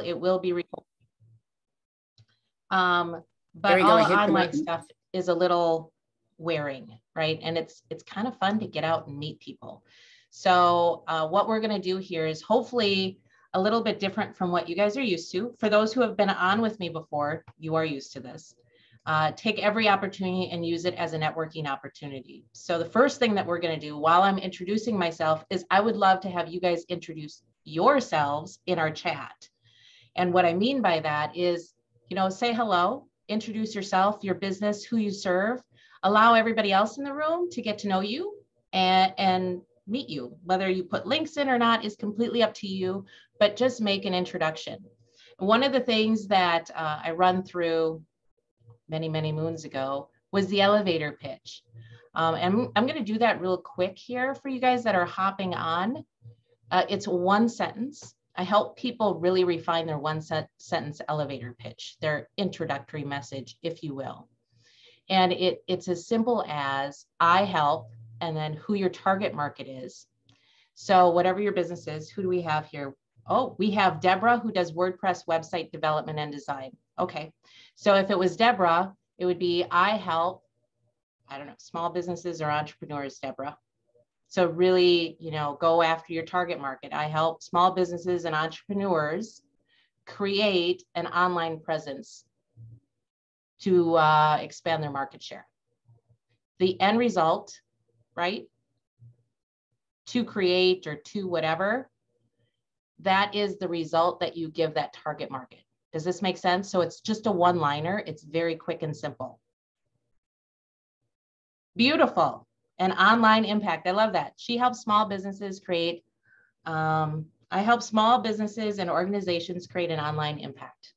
it will be recorded. But all online stuff is a little wearing, right? And it's kind of fun to get out and meet people. So what we're going to do here is hopefully a little bit different from what you guys are used to. For those who have been on with me before, you are used to this. Take every opportunity and use it as a networking opportunity. So the first thing that we're going to do while I'm introducing myself is I would love to have you guys introduce yourselves in our chat. And what I mean by that is, you know, say hello, introduce yourself, your business, who you serve, allow everybody else in the room to get to know you and meet you. Whether you put links in or not is completely up to you, but just make an introduction. One of the things that I run through many, many moons ago was the elevator pitch. And I'm going to do that real quick here for you guys that are hopping on. It's one sentence. I help people really refine their one sentence elevator pitch, their introductory message, if you will. And it's as simple as I help, and then who your target market is. So whatever your business is, who do we have here? Oh, we have Deborah, who does WordPress website development and design. Okay. So if it was Deborah, it would be I help, I don't know, small businesses or entrepreneurs, Deborah. So really, you know, go after your target market. I help small businesses and entrepreneurs create an online presence to expand their market share. The end result, right? To create or to whatever, that is the result that you give that target market. Does this make sense? So it's just a one-liner. It's very quick and simple. Beautiful. An online impact. I love that. She helps small businesses create, I help small businesses and organizations create an online impact.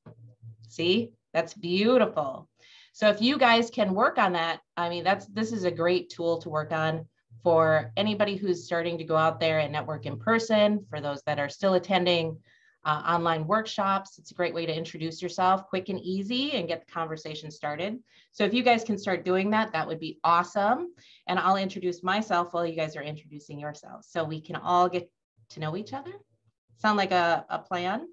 See, that's beautiful. So if you guys can work on that, I mean, this is a great tool to work on for anybody who's starting to go out there and network in person, for those that are still attending online workshops. It's a great way to introduce yourself, quick and easy, and get the conversation started. So if you guys can start doing that, that would be awesome. And I'll introduce myself while you guys are introducing yourselves, so we can all get to know each other. Sound like a plan?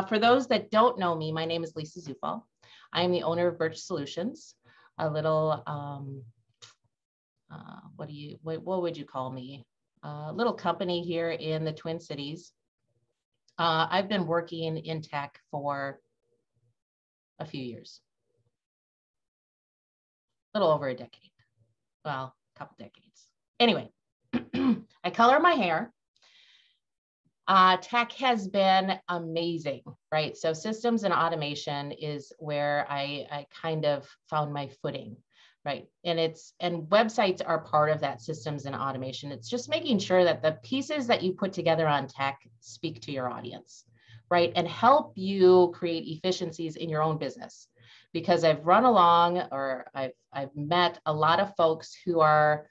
For those that don't know me, my name is Lisa Zufall. I am the owner of Birch Solutions, a little, what would you call me? A little company here in the Twin Cities. I've been working in tech for a few years, a little over a decade. Well, a couple decades. Anyway, I color my hair. Tech has been amazing, right? So systems and automation is where I kind of found my footing, right? And websites are part of that systems and automation. It's just making sure that the pieces that you put together on tech speak to your audience, right? And help you create efficiencies in your own business. Because I've run along, or I've met a lot of folks who are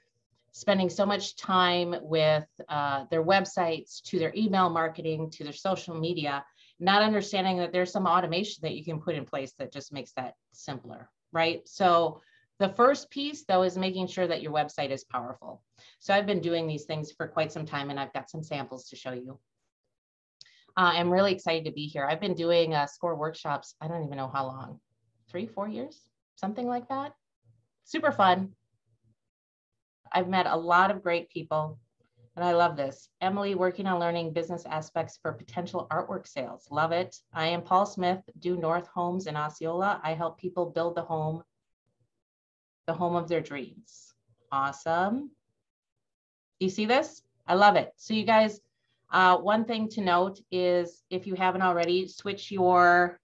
spending so much time with their websites, to their email marketing, to their social media, not understanding that there's some automation that you can put in place that just makes that simpler, right? So the first piece, though, is making sure that your website is powerful. So I've been doing these things for quite some time, and I've got some samples to show you. I'm really excited to be here. I've been doing SCORE workshops, I don't even know how long, 3-4 years, something like that. Super fun. I've met a lot of great people, and I love this. Emily, working on learning business aspects for potential artwork sales. Love it. I am Paul Smith, due North Homes in Osceola. I help people build the home of their dreams. Awesome. You see this? I love it. So you guys, one thing to note is, if you haven't already, switch your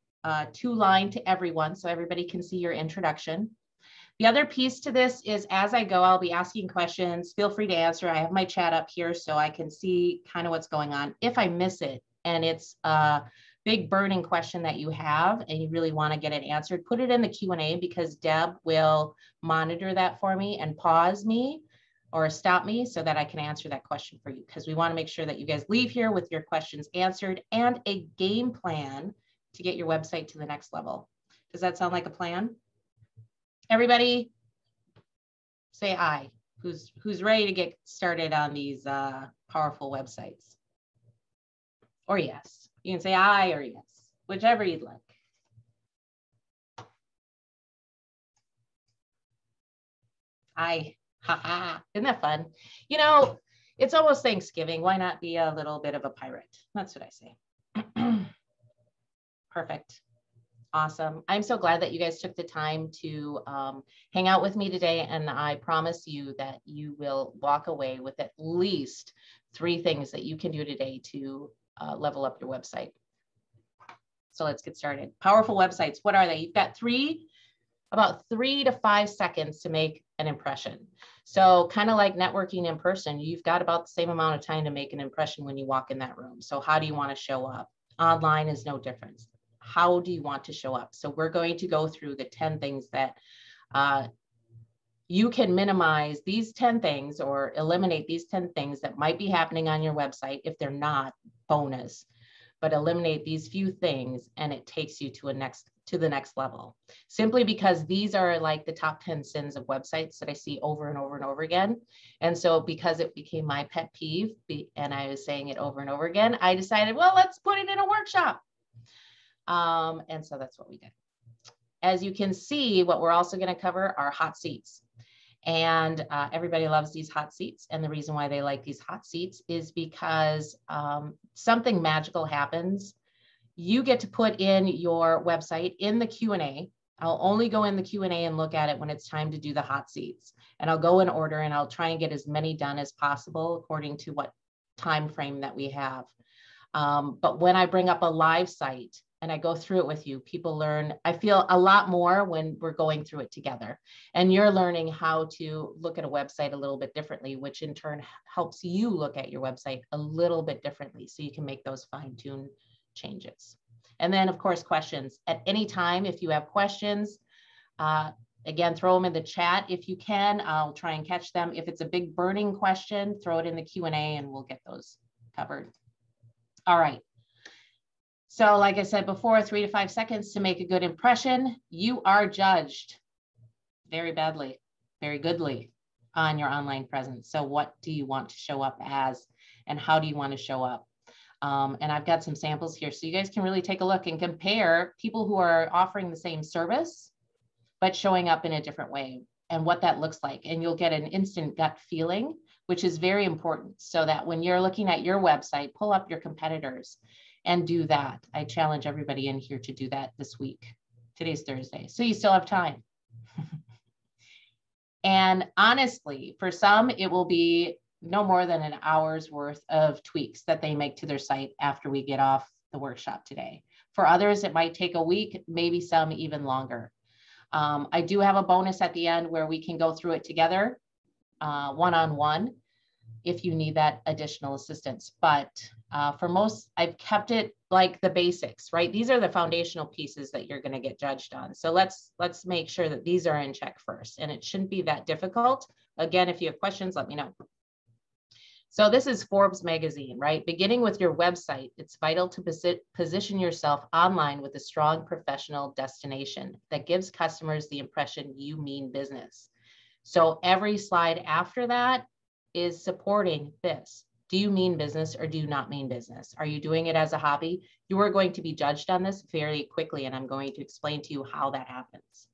to-line to everyone so everybody can see your introduction. The other piece to this is, as I go, I'll be asking questions. Feel free to answer. I have my chat up here so I can see kind of what's going on. If I miss it and it's a big burning question that you have and you really want to get it answered, put it in the Q&A, because Deb will monitor that for me and pause me or stop me so that I can answer that question for you, because we want to make sure that you guys leave here with your questions answered and a game plan to get your website to the next level. Does that sound like a plan? Everybody say aye. Who's ready to get started on these powerful websites? Or yes. You can say aye or yes. whichever you'd like. Isn't that fun? You know, it's almost Thanksgiving. Why not be a little bit of a pirate? That's what I say. Perfect. Awesome. I'm so glad that you guys took the time to hang out with me today. And I promise you that you will walk away with at least 3 things that you can do today to level up your website. So let's get started. Powerful websites. What are they? You've got about 3 to 5 seconds to make an impression. So kind of like networking in person, you've got about the same amount of time to make an impression when you walk in that room. So how do you want to show up? Online is no different. How do you want to show up? So we're going to go through the 10 things that you can minimize these 10 things or eliminate these 10 things that might be happening on your website. If they're not, bonus, but eliminate these few things and it takes you to the next level, simply because these are like the top 10 sins of websites that I see over and over and over again. And so because it became my pet peeve and I was saying it over and over again, I decided, well, let's put it in a workshop. And so that's what we did. As you can see, what we're also going to cover are hot seats. And everybody loves these hot seats. And the reason why they like these hot seats is because something magical happens. You get to put in your website in the Q&A. I'll only go in the Q&A and look at it when it's time to do the hot seats. And I'll go in order and I'll try and get as many done as possible according to what time frame that we have. But when I bring up a live site and I go through it with you, people learn. I feel a lot more when we're going through it together. And you're learning how to look at a website a little bit differently, which in turn helps you look at your website a little bit differently so you can make those fine-tuned changes. And then, of course, questions. At any time, if you have questions, again, throw them in the chat if you can. I'll try and catch them. If it's a big burning question, throw it in the Q&A and we'll get those covered. All right. So like I said before, 3 to 5 seconds to make a good impression. You are judged very badly, very goodly on your online presence. So what do you want to show up as and how do you want to show up? And I've got some samples here so you guys can really take a look and compare people who are offering the same service, but showing up in a different way and what that looks like. And you'll get an instant gut feeling, which is very important so that when you're looking at your website, pull up your competitors and do that. I challenge everybody in here to do that this week. Today's Thursday, so you still have time. And honestly, for some, it will be no more than an hour's worth of tweaks that they make to their site after we get off the workshop today. For others, it might take a week, maybe some even longer. I do have a bonus at the end where we can go through it together, one-on-one, if you need that additional assistance. But for most, I've kept it like the basics, right? These are the foundational pieces that you're going to get judged on. So let's make sure that these are in check first, and it shouldn't be that difficult. Again, if you have questions, let me know. So this is Forbes magazine, right? Beginning with your website, it's vital to position yourself online with a strong professional destination that gives customers the impression you mean business. So every slide after that is supporting this. Do you mean business or do you not mean business? Are you doing it as a hobby? You are going to be judged on this very quickly, and I'm going to explain to you how that happens.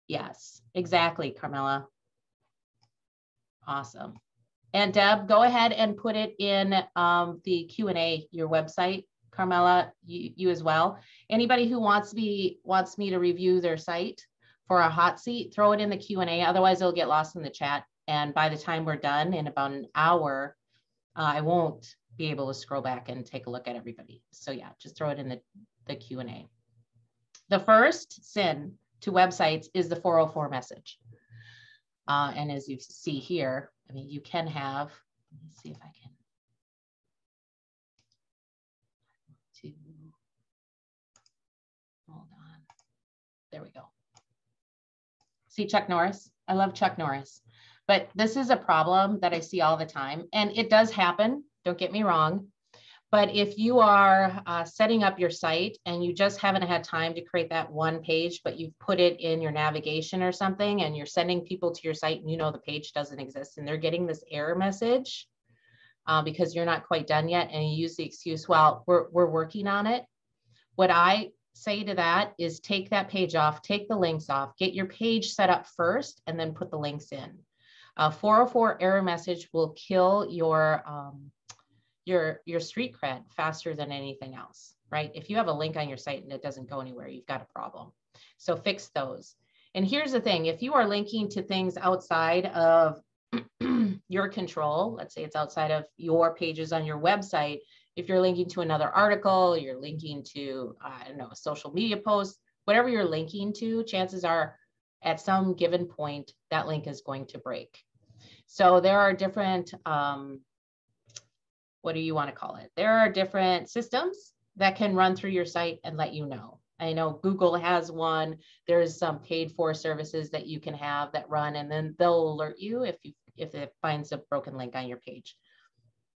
Yes, exactly, Carmela. Awesome. And Deb, go ahead and put it in the Q&A, your website. Carmela, you as well. Anybody who wants me to review their site for a hot seat, throw it in the Q&A. Otherwise, it'll get lost in the chat. And by the time we're done in about an hour, I won't be able to scroll back and take a look at everybody. So yeah, just throw it in the Q&A. The first sin to websites is the 404 message. And as you see here, I mean, you can have, let me see if I can. Hold on. There we go. See Chuck Norris? I love Chuck Norris. But this is a problem that I see all the time. And it does happen, don't get me wrong. But if you are setting up your site and you just haven't had time to create that one page, but you've put it in your navigation or something, and you're sending people to your site and you know the page doesn't exist and they're getting this error message, because you're not quite done yet, and you use the excuse, well, we're working on it. What I say to that is take that page off, take the links off, get your page set up first, and then put the links in. 404 error message will kill your street cred faster than anything else, right? If you have a link on your site and it doesn't go anywhere, you've got a problem. So fix those. And here's the thing, if you are linking to things outside of your control, let's say it's outside of your pages on your website, if you're linking to another article, you're linking to, I don't know, a social media post, whatever you're linking to, chances are at some given point, that link is going to break. So there are different, what do you want to call it? There are different systems that can run through your site and let you know. I know Google has one. There's some paid for services that you can have that run, and then they'll alert you if it finds a broken link on your page.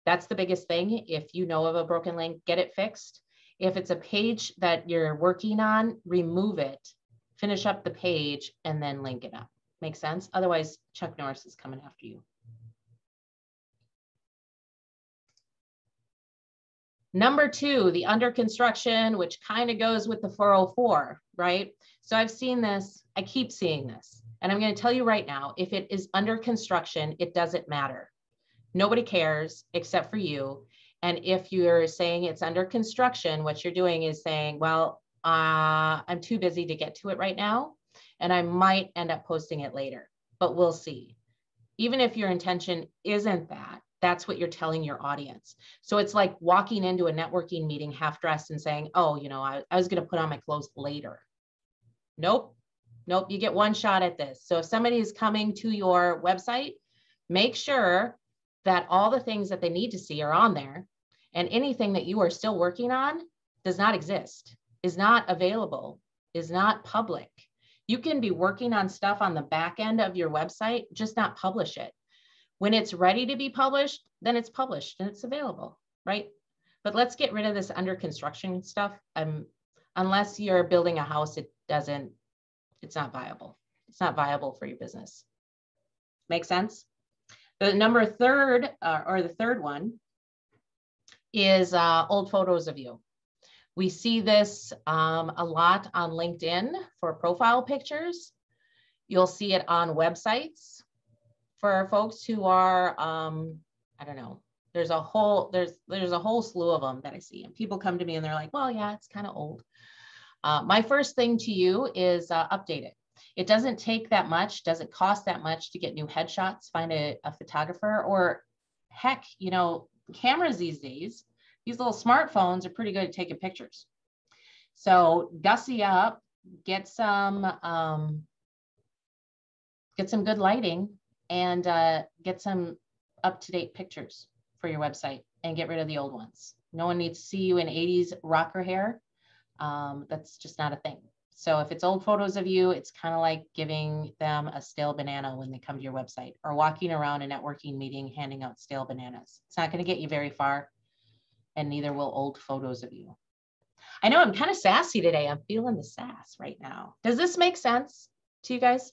That's the biggest thing. If you know of a broken link, get it fixed. If it's a page that you're working on, remove it, finish up the page, and then link it up. Make sense? Otherwise, Chuck Norris is coming after you. Number 2, the under construction, which kind of goes with the 404, right? So I've seen this, I keep seeing this, and I'm going to tell you right now, if it is under construction, it doesn't matter. Nobody cares except for you. And if you're saying it's under construction, what you're doing is saying, well, I'm too busy to get to it right now, and I might end up posting it later, but we'll see. Even if your intention isn't that, that's what you're telling your audience. So it's like walking into a networking meeting half dressed and saying, oh, you know, I was going to put on my clothes later. Nope. Nope. You get one shot at this. So if somebody is coming to your website, make sure that all the things that they need to see are on there, and anything that you are still working on does not exist, is not available, is not public. You can be working on stuff on the back end of your website, just not publish it. When it's ready to be published, then it's published and it's available, right? But let's get rid of this under construction stuff. Unless you're building a house, it's not viable. It's not viable for your business. Make sense? The third one is old photos of you. We see this a lot on LinkedIn for profile pictures. You'll see it on websites for folks who are, I don't know, there's a whole slew of them that I see, and people come to me and they're like, well, yeah, it's kind of old. My first thing to you is update it. It doesn't take that much, doesn't cost that much to get new headshots, find a photographer, or heck, you know, cameras these days, these little smartphones are pretty good at taking pictures. So gussy up, get some good lighting, and get some up-to-date pictures for your website and get rid of the old ones. No one needs to see you in 80s rocker hair. That's just not a thing. So if it's old photos of you, it's kind of like giving them a stale banana when they come to your website, or walking around a networking meeting handing out stale bananas. It's not going to get you very far, and neither will old photos of you. I know I'm kind of sassy today. I'm feeling the sass right now. Does this make sense to you guys?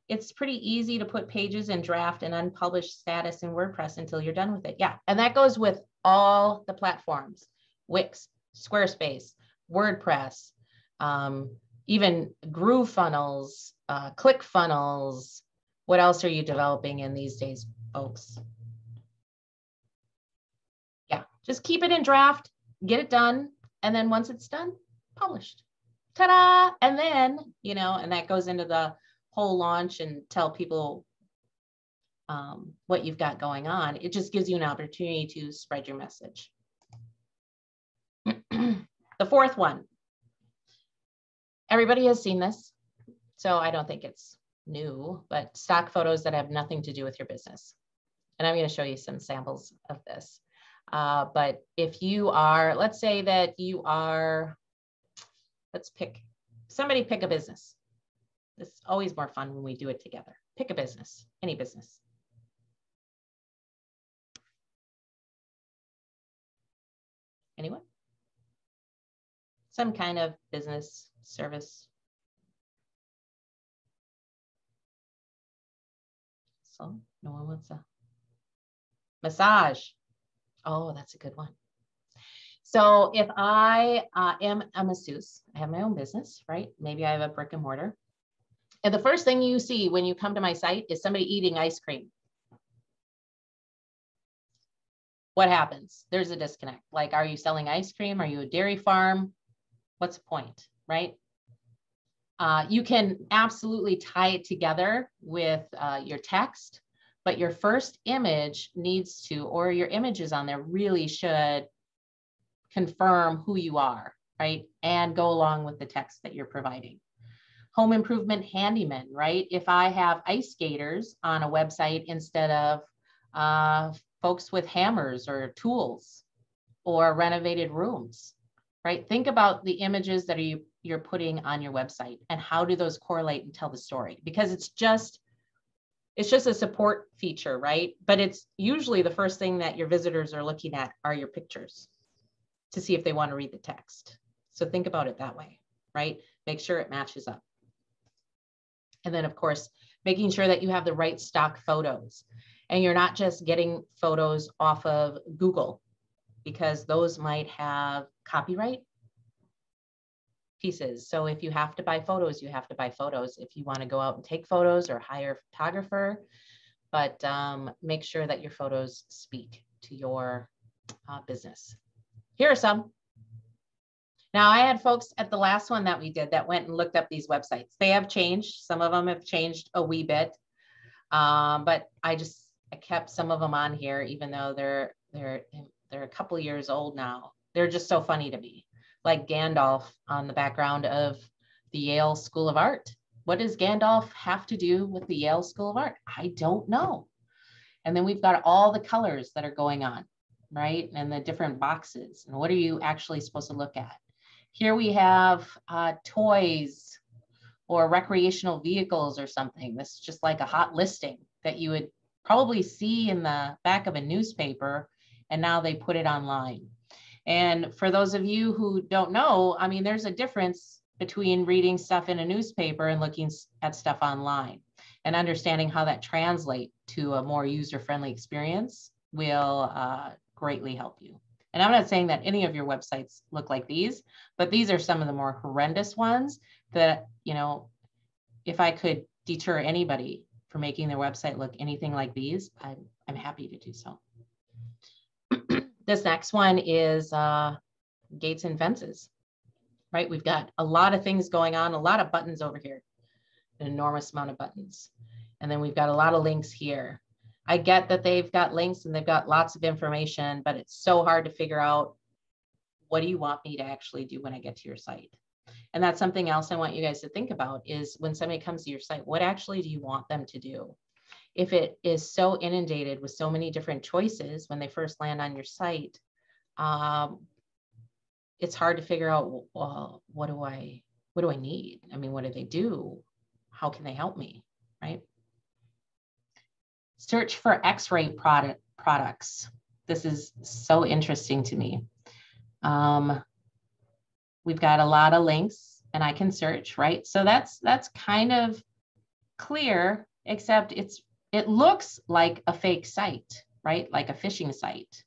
It's pretty easy to put pages in draft and unpublished status in WordPress until you're done with it. Yeah, and that goes with all the platforms: Wix, Squarespace, WordPress, even GrooveFunnels, ClickFunnels. What else are you developing in these days, folks? Yeah, just keep it in draft, get it done, and then once it's done, published. Ta-da! And then, you know, and that goes into the whole launch and tell people what you've got going on. It just gives you an opportunity to spread your message. The fourth one, everybody has seen this, so I don't think it's new, but stock photos that have nothing to do with your business. And I'm going to show you some samples of this. But if you are, let's say that you are, somebody pick a business. It's always more fun when we do it together. Pick a business, any business. Anyone? Some kind of business, service. So no one wants to. Massage. Oh, that's a good one. So if I am a masseuse, I have my own business, right? Maybe I have a brick and mortar. And the first thing you see when you come to my site is somebody eating ice cream. What happens? There's a disconnect. Like, are you selling ice cream? Are you a dairy farm? What's the point, right? You can absolutely tie it together with your text, but your first image needs to, or your images on there really should confirm who you are, right? And go along with the text that you're providing. Home improvement handyman, right? If I have ice skaters on a website instead of folks with hammers or tools or renovated rooms, right? Think about the images that you're putting on your website and how do those correlate and tell the story? Because it's just a support feature, right? But it's usually the first thing that your visitors are looking at are your pictures to see if they want to read the text. So think about it that way, right? Make sure it matches up. And then of course, making sure that you have the right stock photos and you're not just getting photos off of Google because those might have copyright pieces. So if you have to buy photos, you have to buy photos if you want to go out and take photos or hire a photographer, but make sure that your photos speak to your business. Here are some. Now I had folks at the last one that we did that went and looked up these websites. They have changed. Some of them have changed a wee bit, but I kept some of them on here, even though they're a couple years old now. They're just so funny to me. Like Gandalf on the background of the Yale School of Art. What does Gandalf have to do with the Yale School of Art? I don't know. And then we've got all the colors that are going on, right? And the different boxes. And what are you actually supposed to look at? Here we have toys or recreational vehicles or something. This is just like a hot listing that you would probably see in the back of a newspaper, and now they put it online. And for those of you who don't know, I mean, there's a difference between reading stuff in a newspaper and looking at stuff online, and understanding how that translates to a more user-friendly experience will greatly help you. And I'm not saying that any of your websites look like these, but these are some of the more horrendous ones that, you know, if I could deter anybody from making their website look anything like these, I'm happy to do so. This next one is gates and fences, right? We've got a lot of things going on, a lot of buttons over here, an enormous amount of buttons. And then we've got a lot of links here. I get that they've got links and they've got lots of information, but it's so hard to figure out, what do you want me to actually do when I get to your site? And that's something else I want you guys to think about is when somebody comes to your site, what actually do you want them to do? If it is so inundated with so many different choices when they first land on your site, it's hard to figure out, well, what do I need? I mean, what do they do? How can they help me, right? Search for X-ray products. This is so interesting to me. We've got a lot of links and I can search, right? So that's kind of clear, except it looks like a fake site, right? Like a phishing site.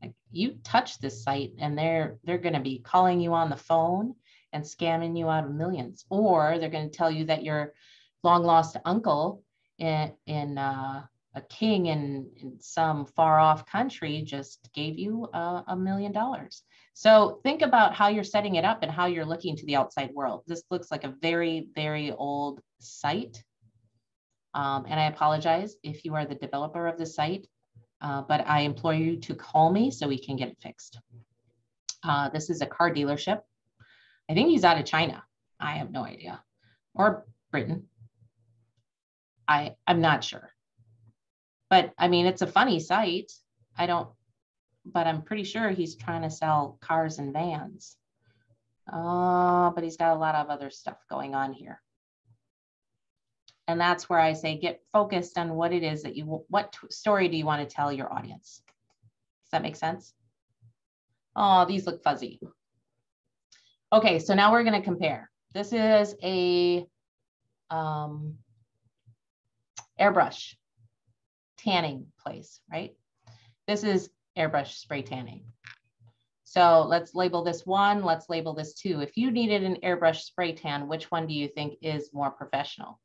Like you touch this site and they're going to be calling you on the phone and scamming you out of millions, or they're going to tell you that your long lost uncle in a king in some far off country just gave you $1 million. So think about how you're setting it up and how you're looking to the outside world. This looks like a very, very old site. And I apologize if you are the developer of the site, but I implore you to call me so we can get it fixed. This is a car dealership. I think he's out of China. I have no idea. Or Britain. I'm not sure. But I mean, it's a funny site. But I'm pretty sure he's trying to sell cars and vans. But he's got a lot of other stuff going on here. And that's where I say, get focused on what it is that what story do you want to tell your audience? Does that make sense? Oh, these look fuzzy. Okay, so now we're going to compare. This is a airbrush tanning place, right? This is airbrush spray tanning. So let's label this 1, let's label this 2. If you needed an airbrush spray tan, which one do you think is more professional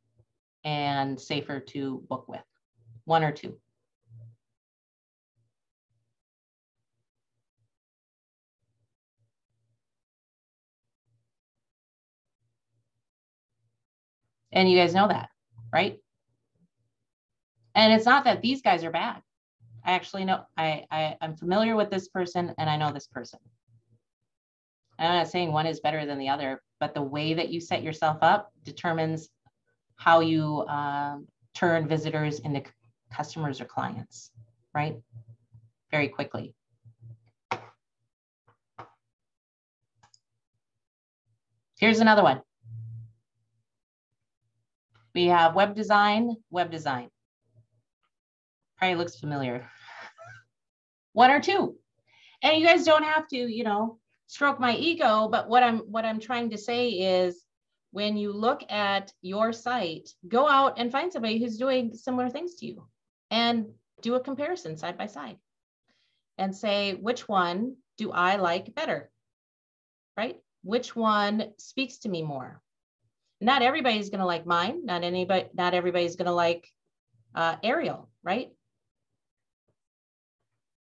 and safer to book with? 1 or 2? And you guys know that, right? And it's not that these guys are bad. I actually know, I'm familiar with this person and I know this person. I'm not saying one is better than the other, but the way that you set yourself up determines how you turn visitors into customers or clients, right? Very quickly. Here's another one. We have web design, web design. Probably looks familiar. 1 or 2. And you guys don't have to, you know, stroke my ego, but what I'm trying to say is when you look at your site, go out and find somebody who's doing similar things to you and do a comparison side by side and say, which one do I like better, right? Which one speaks to me more? Not everybody's going to like mine. Not everybody's going to like Ariel, right?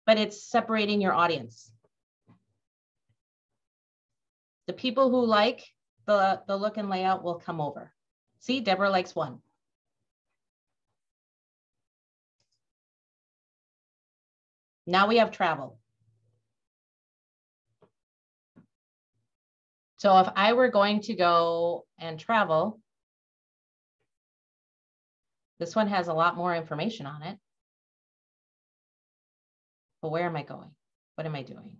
But it's separating your audience. The people who like the look and layout will come over. See, Deborah likes 1. Now we have travel. So if I were going to go and travel, this one has a lot more information on it. But where am I going? What am I doing?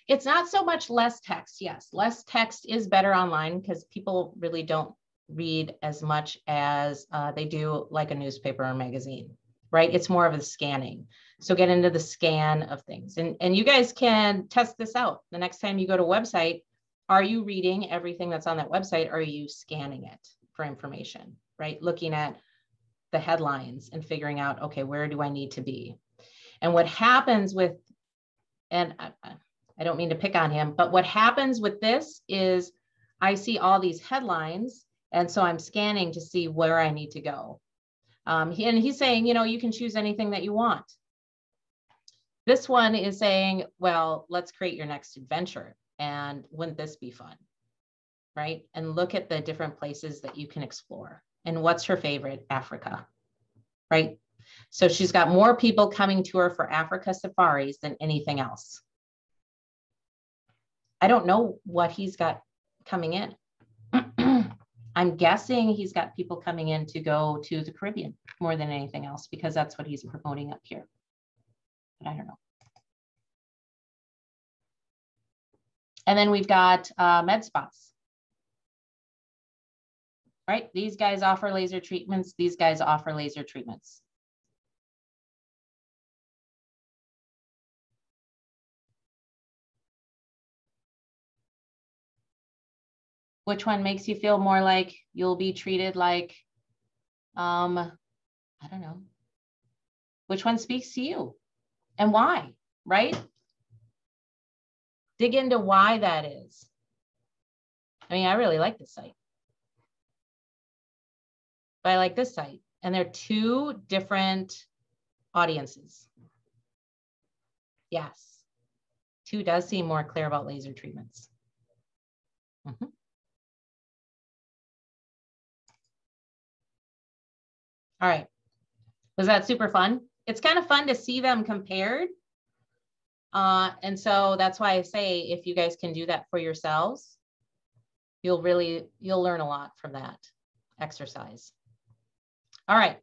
It's not so much less text. Yes, less text is better online because people really don't read as much as they do like a newspaper or magazine, right? It's more of a scanning. So get into the scan of things. And you guys can test this out. The next time you go to a website, are you reading everything that's on that website? Or are you scanning it for information, right? Looking at the headlines and figuring out, okay, where do I need to be? And what happens with, and I don't mean to pick on him, but what happens with this is I see all these headlines. And so I'm scanning to see where I need to go. And he's saying, you know, you can choose anything that you want. This one is saying, well, let's create your next adventure. And wouldn't this be fun? Right? And look at the different places that you can explore. And what's her favorite? Africa, right? So she's got more people coming to her for Africa safaris than anything else. I don't know what he's got coming in. I'm guessing he's got people coming in to go to the Caribbean more than anything else because that's what he's promoting up here. But I don't know. And then we've got med spas. Right? These guys offer laser treatments. These guys offer laser treatments. Which one makes you feel more like you'll be treated like, I don't know. Which one speaks to you and why, right? Dig into why that is. I mean, I really like this site. But I like this site. And they're 2 different audiences. Yes. 2 does seem more clear about laser treatments. Mm-hmm. All right. Was that super fun? It's kind of fun to see them compared. And so that's why I say, if you guys can do that for yourselves, you'll learn a lot from that exercise. All right.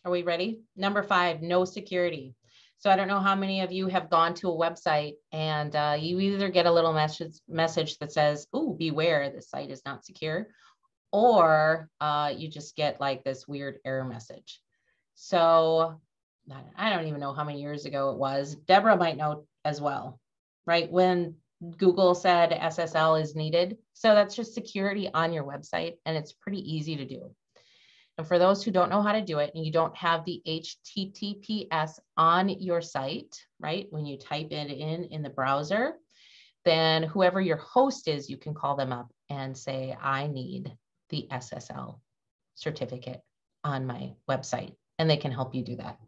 Are we ready? Number 5, no security. So I don't know how many of you have gone to a website and you either get a little message that says, "Ooh, beware, this site is not secure," or you just get like this weird error message. So I don't even know how many years ago it was. Deborah might know as well, right? When Google said SSL is needed. So that's just security on your website, and it's pretty easy to do. And for those who don't know how to do it and you don't have the HTTPS on your site, right? When you type it in the browser, then whoever your host is, you can call them up and say, I need the SSL certificate on my website, and they can help you do that.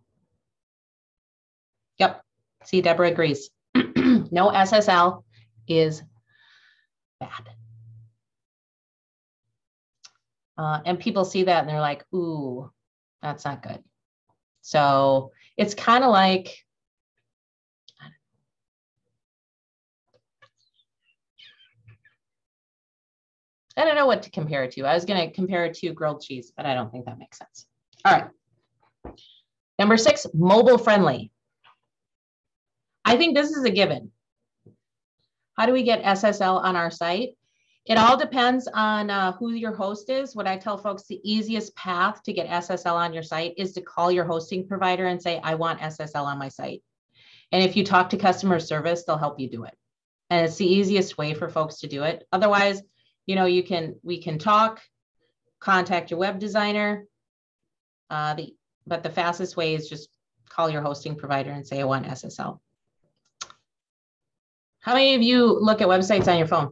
Yep. See, Deborah agrees. No SSL is bad. And people see that and they're like, ooh, that's not good. So it's kind of like, I don't know what to compare it to. I was going to compare it to grilled cheese, but I don't think that makes sense. All right. Number 6, mobile friendly. I think this is a given. How do we get SSL on our site? It all depends on who your host is. What I tell folks, the easiest path to get SSL on your site is to call your hosting provider and say, I want SSL on my site. And if you talk to customer service, they'll help you do it. And it's the easiest way for folks to do it. Otherwise, you know, we can talk, contact your web designer. But the fastest way is just call your hosting provider and say, I want SSL. How many of you look at websites on your phone?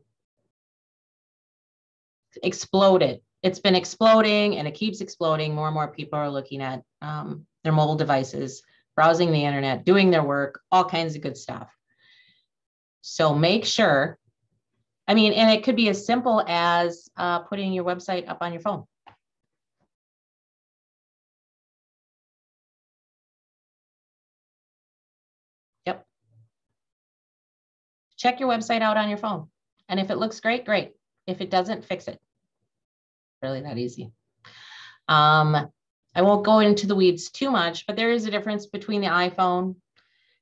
Exploded. It's been exploding and it keeps exploding. More and more people are looking at their mobile devices, browsing the internet, doing their work, all kinds of good stuff. So make sure, I mean, and it could be as simple as putting your website up on your phone. Yep. Check your website out on your phone. And if it looks great, great. If it doesn't, fix it. Really that easy. I won't go into the weeds too much, but there is a difference between the iPhone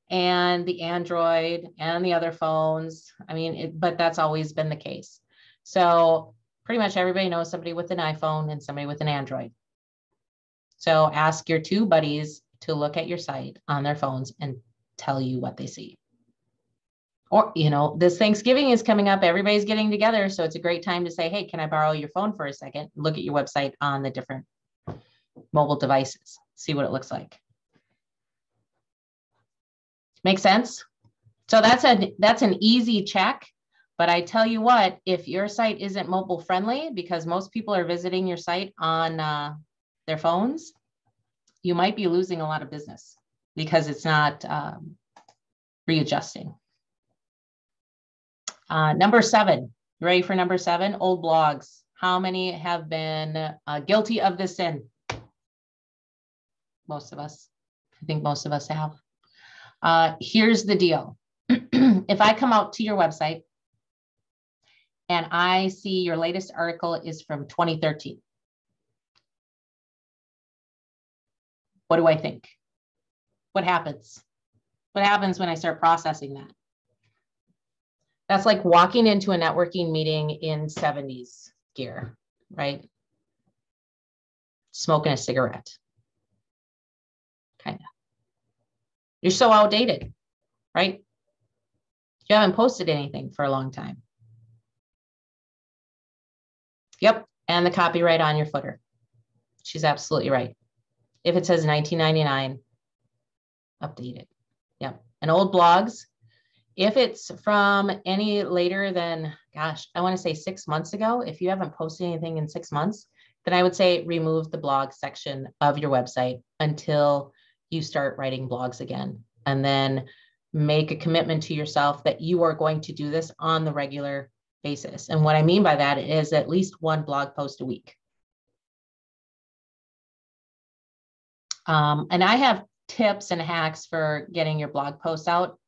and the Android and the other phones. I mean, but that's always been the case. So pretty much everybody knows somebody with an iPhone and somebody with an Android. So ask your 2 buddies to look at your site on their phones and tell you what they see. Or, you know, this Thanksgiving is coming up. Everybody's getting together. So it's a great time to say, hey, can I borrow your phone for a second? Look at your website on the different mobile devices. See what it looks like. Make sense? So that's an easy check. But I tell you what, if your site isn't mobile friendly, because most people are visiting your site on their phones, you might be losing a lot of business because it's not readjusting. Number 7, you ready for number 7? Old blogs. How many have been guilty of this sin? Most of us. I think most of us have. Here's the deal. If I come out to your website and I see your latest article is from 2013, what do I think? What happens? What happens when I start processing that? That's like walking into a networking meeting in 70s gear, right? Smoking a cigarette. Kind of. You're so outdated, right? You haven't posted anything for a long time. Yep, and the copyright on your footer. She's absolutely right. If it says 1999, update it. Yep, and old blogs, if it's from any later than, gosh, I want to say 6 months ago, if you haven't posted anything in 6 months, then I would say remove the blog section of your website until you start writing blogs again. And then make a commitment to yourself that you are going to do this on the regular basis. And what I mean by that is at least 1 blog post a week. And I have tips and hacks for getting your blog posts out.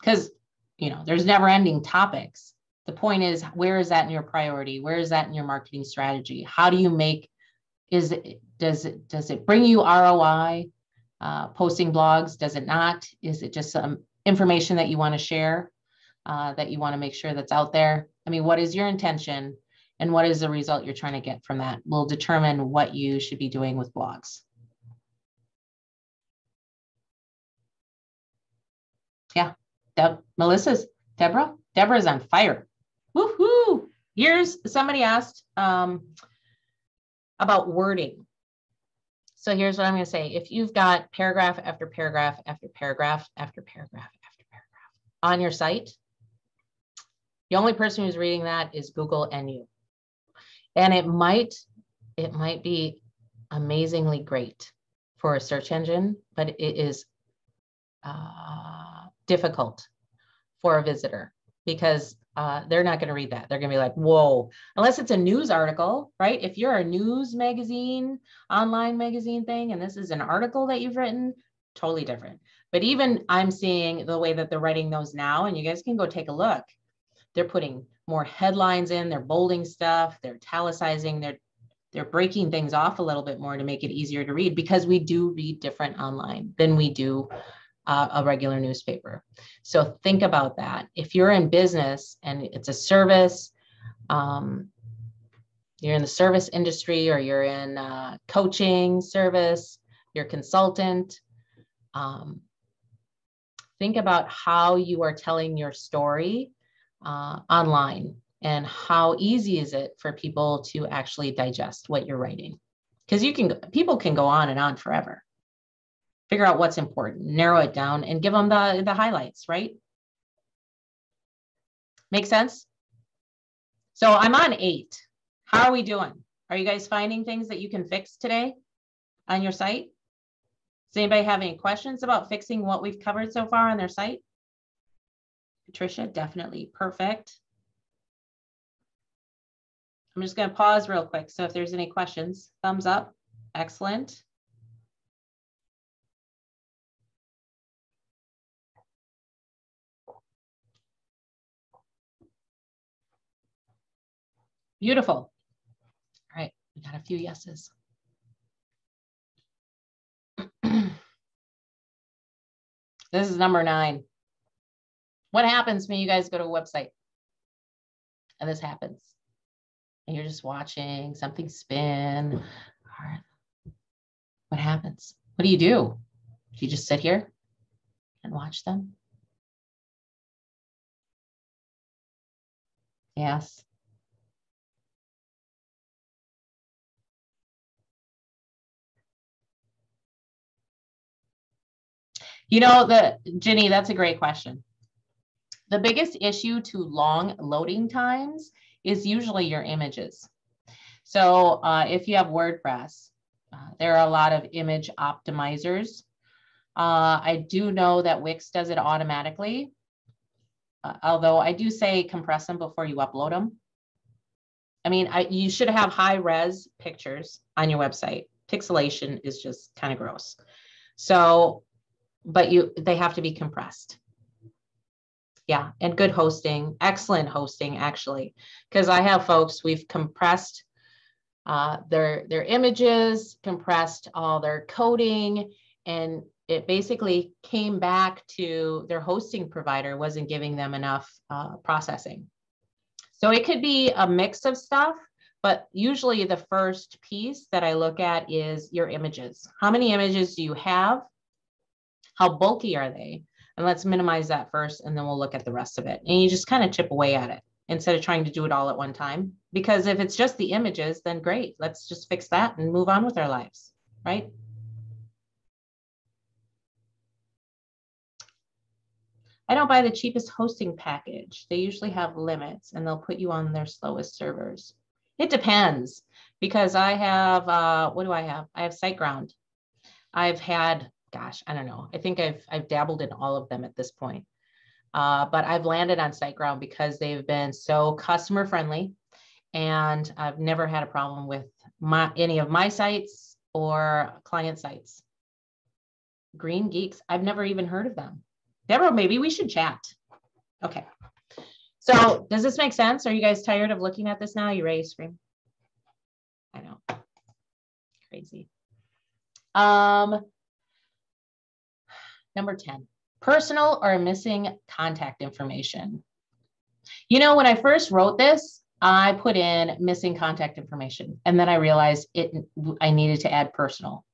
Because, you know, there's never ending topics. The point is, where is that in your priority? Where is that in your marketing strategy? How do you make, does it bring you ROI? Posting blogs, does it not? Is it just some information that you want to share, that you want to make sure that's out there? I mean, what is your intention and what is the result you're trying to get from that? Will determine what you should be doing with blogs. Yeah, Deborah's on fire. Woohoo! Somebody asked about wording. So here's what I'm going to say. If you've got paragraph after paragraph after paragraph after paragraph after paragraph on your site, the only person who's reading that is Google and you. And it might be amazingly great for a search engine, but it is difficult for a visitor because they're not going to read that. They're going to be like, whoa, unless it's a news article, right? If you're a news magazine, online magazine thing, and this is an article that you've written, totally different. But even I'm seeing the way that they're writing those now, and you guys can go take a look. They're putting more headlines in, they're bolding stuff, they're italicizing, they're breaking things off a little bit more to make it easier to read, because we do read different online than we do a regular newspaper. So think about that. If you're in business and it's a service, you're in the service industry, or you're in coaching service, you're a consultant, think about how you are telling your story online, and how easy is it for people to actually digest what you're writing? Because people can go on and on forever. Figure out what's important, narrow it down, and give them the highlights, right? Make sense? So I'm on 8. How are we doing? Are you guys finding things that you can fix today on your site? Does anybody have any questions about fixing what we've covered so far on their site? Patricia, definitely. Perfect. I'm just going to pause real quick. So if there's any questions, thumbs up. Excellent. Beautiful. All right, we got a few yeses. This is number 9. What happens when you guys go to a website and this happens? And you're just watching something spin. All right. What happens? What do? Do you just sit here and watch them? Yes. You know, Ginny, that's a great question. The biggest issue to long loading times is usually your images. So if you have WordPress, there are a lot of image optimizers. I do know that Wix does it automatically, although I do say compress them before you upload them. I mean, you should have high res pictures on your website. Pixelation is just kind of gross. So, but they have to be compressed. Yeah, and good hosting, excellent hosting, actually, because I have folks, we've compressed their images, compressed all their coding, and it basically came back to their hosting provider wasn't giving them enough processing. So it could be a mix of stuff, but usually the first piece that I look at is your images. How many images do you have? How bulky are they? And let's minimize that first, and then we'll look at the rest of it. And you just kind of chip away at it instead of trying to do it all at one time. Because if it's just the images, then great. Let's just fix that and move on with our lives, right? I don't buy the cheapest hosting package. They usually have limits, and they'll put you on their slowest servers. It depends, because I have, what do I have? I have SiteGround. I've had, gosh, I don't know. I think I've dabbled in all of them at this point. But I've landed on SiteGround because they've been so customer friendly, and I've never had a problem with any of my sites or client sites. Green Geeks, I've never even heard of them. Deborah, maybe we should chat. Okay. So does this make sense? Are you guys tired of looking at this now? Are you ready to scream? I know. Crazy. Number 10, personal or missing contact information. You know, when I first wrote this, I put in missing contact information, and then I realized I needed to add personal.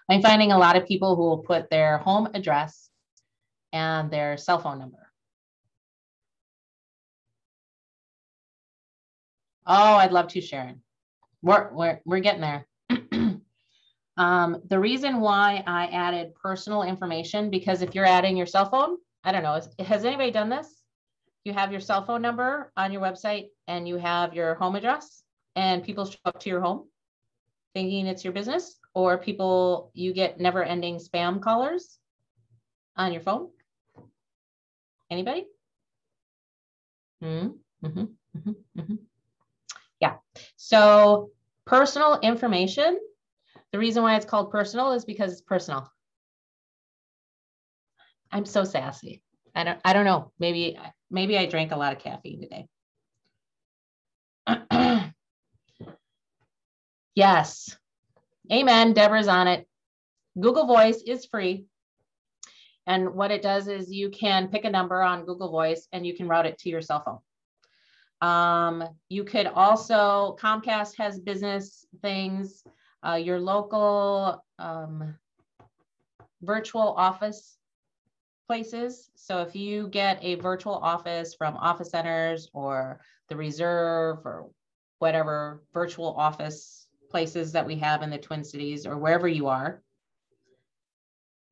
I'm finding a lot of people who will put their home address and their cell phone number. Oh, I'd love to, Sharon. We're getting there. The reason why I added personal information, because if you're adding your cell phone, I don't know, has anybody done this? You have your cell phone number on your website and you have your home address, and people show up to your home thinking it's your business, or you get never ending spam callers on your phone. Anybody? Yeah. So personal information, the reason why it's called personal is because it's personal. I'm so sassy. I don't know. Maybe I drank a lot of caffeine today. Yes. Amen. Deborah's on it. Google Voice is free. And what it does is you can pick a number on Google Voice and you can route it to your cell phone. You could also, Comcast has business things, your local virtual office places. So if you get a virtual office from Office Centers or the Reserve or whatever virtual office places that we have in the Twin Cities or wherever you are,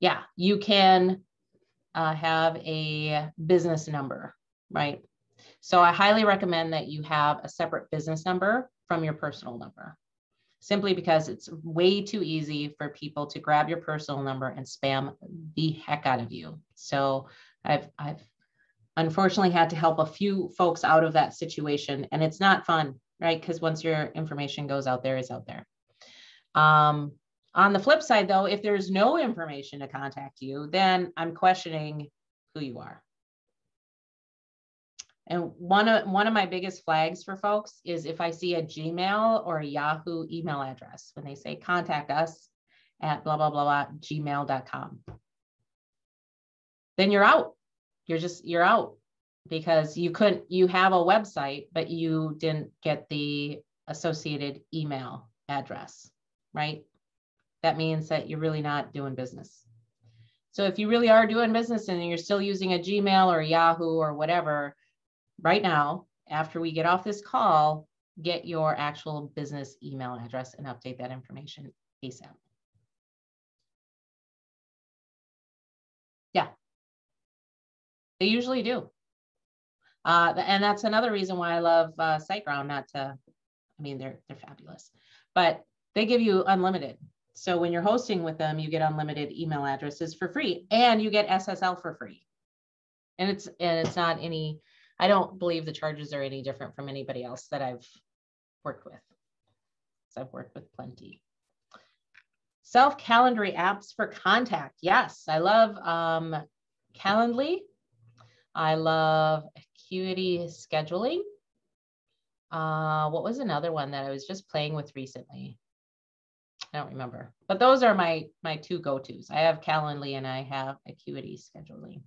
yeah, you can have a business number, right? So I highly recommend that you have a separate business number from your personal number, simply because it's way too easy for people to grab your personal number and spam the heck out of you. So I've unfortunately had to help a few folks out of that situation, and it's not fun, right? Because once your information goes out there, it's out there. On the flip side, though, if there's no information to contact you, then I'm questioning who you are. And one of my biggest flags for folks is if I see a Gmail or a Yahoo email address, when they say contact us at blah, blah, blah, blah, gmail.com, then you're out. You're out because you have a website, but you didn't get the associated email address, right? That means that you're really not doing business. So if you really are doing business and you're still using a Gmail or Yahoo or whatever, right now, after we get off this call, get your actual business email address and update that information ASAP. Yeah, they usually do. And that's another reason why I love SiteGround. They're fabulous, but they give you unlimited. So when you're hosting with them, you get unlimited email addresses for free, and you get SSL for free. And it's not any, I don't believe the charges are any different from anybody else that I've worked with. So I've worked with plenty. Self-calendaring apps for contact. Yes, I love Calendly. I love Acuity Scheduling. What was another one that I was just playing with recently? I don't remember, but those are my two go-tos. I have Calendly and I have Acuity Scheduling.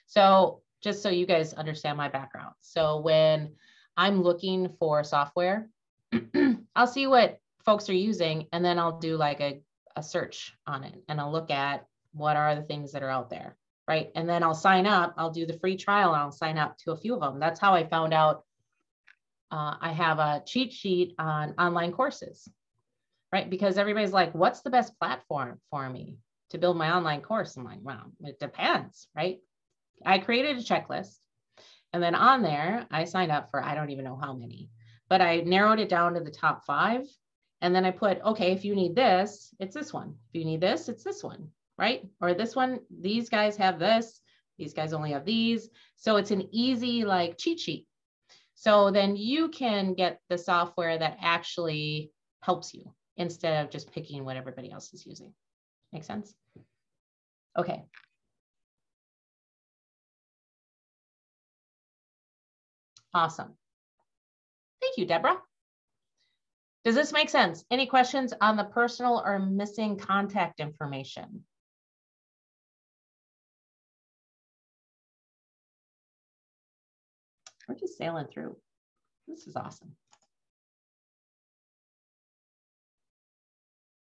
So just so you guys understand my background. So when I'm looking for software, I'll see what folks are using, and then I'll do like a search on it, and I'll look at what are the things that are out there, right? And then I'll sign up, I'll do the free trial, and I'll sign up to a few of them. That's how I found out I have a cheat sheet on online courses, right? Because everybody's like, what's the best platform for me to build my online course? I'm like, well, it depends, right? I created a checklist, and then on there, I signed up for, I don't even know how many, but I narrowed it down to the top 5. And then I put, okay, if you need this, it's this one. If you need this, it's this one, right? Or this one, these guys have this, these guys only have these. So it's an easy like cheat sheet. So then you can get the software that actually helps you instead of just picking what everybody else is using. Make sense? Okay. Awesome. Thank you, Deborah. Does this make sense? Any questions on the personal or missing contact information? We're just sailing through. This is awesome.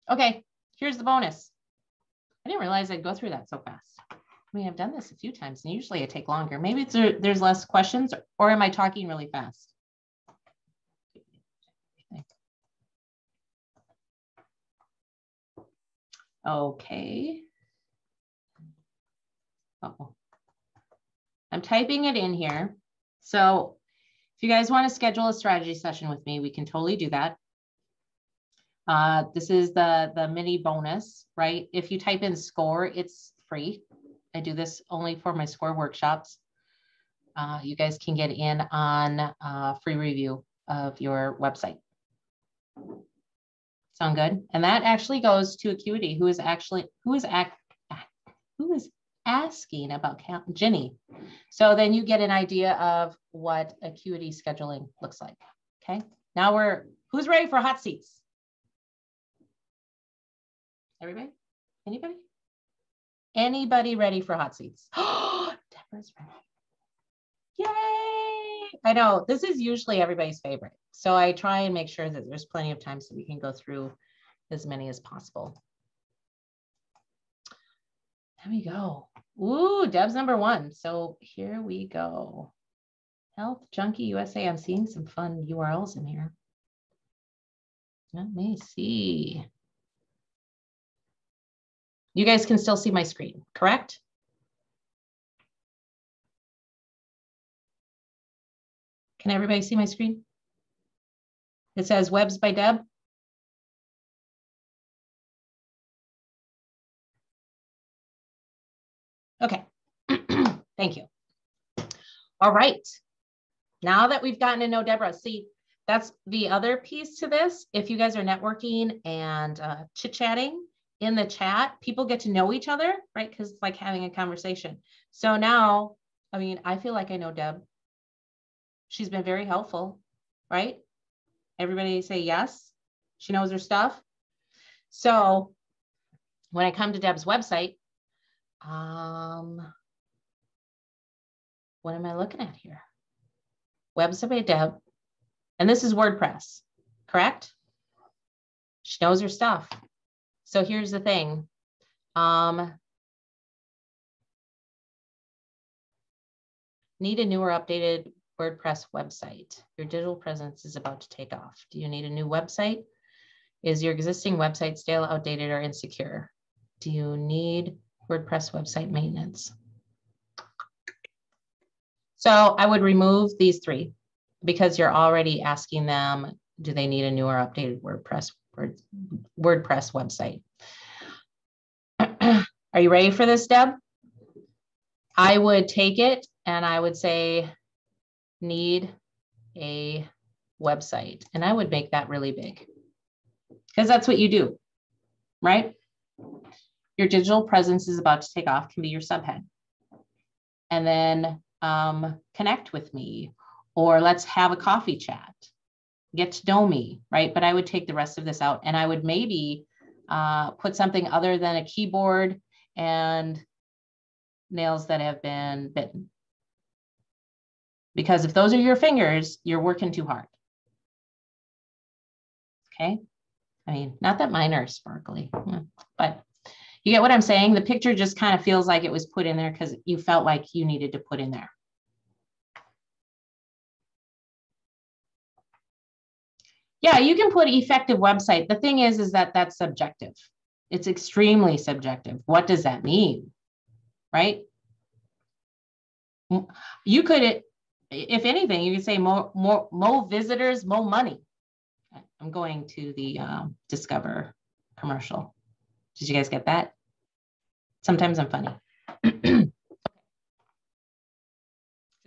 Okay, here's the bonus. I didn't realize I'd go through that so fast. I mean, I've done this a few times and usually I take longer. Maybe it's there's less questions, or am I talking really fast? Okay. Uh-oh. I'm typing it in here. So if you guys want to schedule a strategy session with me, we can totally do that. This is the mini bonus, right? If you type in SCORE, it's free. I do this only for my SCORE workshops. You guys can get in on a free review of your website. Sound good? And that actually goes to Acuity, who is asking about Ginny. So then you get an idea of what Acuity scheduling looks like. Okay. Now who's ready for hot seats? Everybody? Anybody? Anybody ready for hot seats? Oh, Deborah's ready. Yay! I know this is usually everybody's favorite. So I try and make sure that there's plenty of time so we can go through as many as possible. There we go. Ooh, Deb's #1. So here we go. Health Junkie USA. I'm seeing some fun URLs in here. Let me see. You guys can still see my screen, correct? Can everybody see my screen? It says Webs by Deb. Okay, thank you. All right, now that we've gotten to know Deborah, see, that's the other piece to this. If you guys are networking and chit-chatting in the chat, people get to know each other, right? Because it's like having a conversation. So now, I mean, I feel like I know Deb. She's been very helpful, right? Everybody say yes. She knows her stuff. So when I come to Deb's website, what am I looking at here? Website by Deb. And this is WordPress, correct? She knows her stuff. So here's the thing. Need a newer updated WordPress website. Your digital presence is about to take off. Do you need a new website? Is your existing website stale, outdated, or insecure? Do you need WordPress website maintenance? So I would remove these three because you're already asking them, do they need a newer updated WordPress website? Are you ready for this, Deb? I would take it and I would say, need a website. And I would make that really big because that's what you do, right? Your digital presence is about to take off can be your subhead. And then connect with me, or let's have a coffee chat, get to know me, right? But I would take the rest of this out and I would maybe put something other than a keyboard and nails that have been bitten. Because if those are your fingers, you're working too hard. Okay. I mean, not that mine are sparkly, but you get what I'm saying? The picture just kind of feels like it was put in there because you felt like you needed to put in there. Yeah, you can put effective website. The thing is that that's subjective. It's extremely subjective. What does that mean? Right? You could, if anything, you could say more visitors, more money. I'm going to the Discover commercial. Did you guys get that? Sometimes I'm funny. Does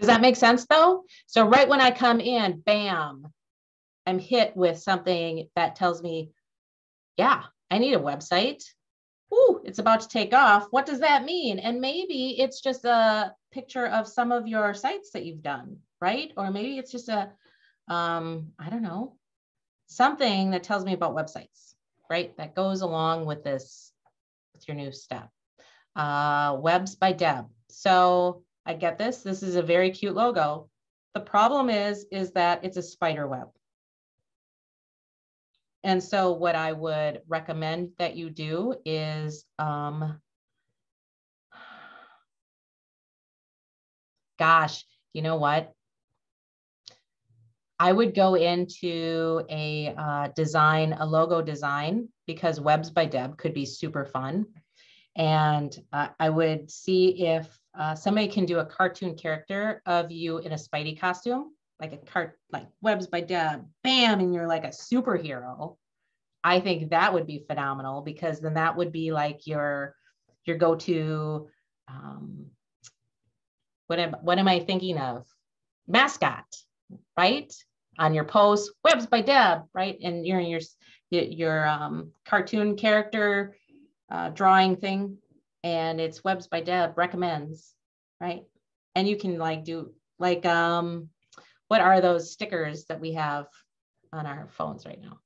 that make sense though? So right when I come in, bam, I'm hit with something that tells me, yeah, I need a website. Ooh, it's about to take off. What does that mean? And maybe it's just a picture of some of your sites that you've done, right? Or maybe it's just a, I don't know, something that tells me about websites, right? That goes along with this, with your new step. Webs by Deb. So I get this. This is a very cute logo. The problem is that it's a spider web. And so what I would recommend that you do is gosh, you know what? I would go into a logo design, because Webs by Deb could be super fun. And I would see if somebody can do a cartoon character of you in a Spidey costume, like like Webs by Deb, bam, and you're like a superhero. I think that would be phenomenal, because then that would be like your go-to, what am I thinking of? Mascot, right? On your post, Webs by Deb, right? And you're in your cartoon character drawing thing, and it's Webs by Deb recommends, right? And you can like do like, what are those stickers that we have on our phones right now?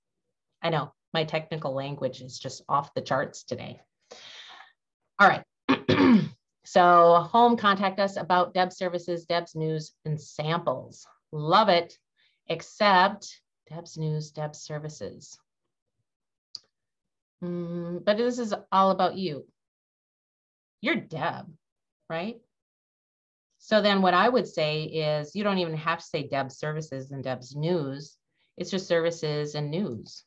I know my technical language is just off the charts today. All right. So home, contact us about Deb's services, Deb's news, and samples. Love it, except Deb's news, Deb's services. But this is all about you. You're Deb, right? So then what I would say is, you don't even have to say Deb's services and Deb's news. It's just services and news.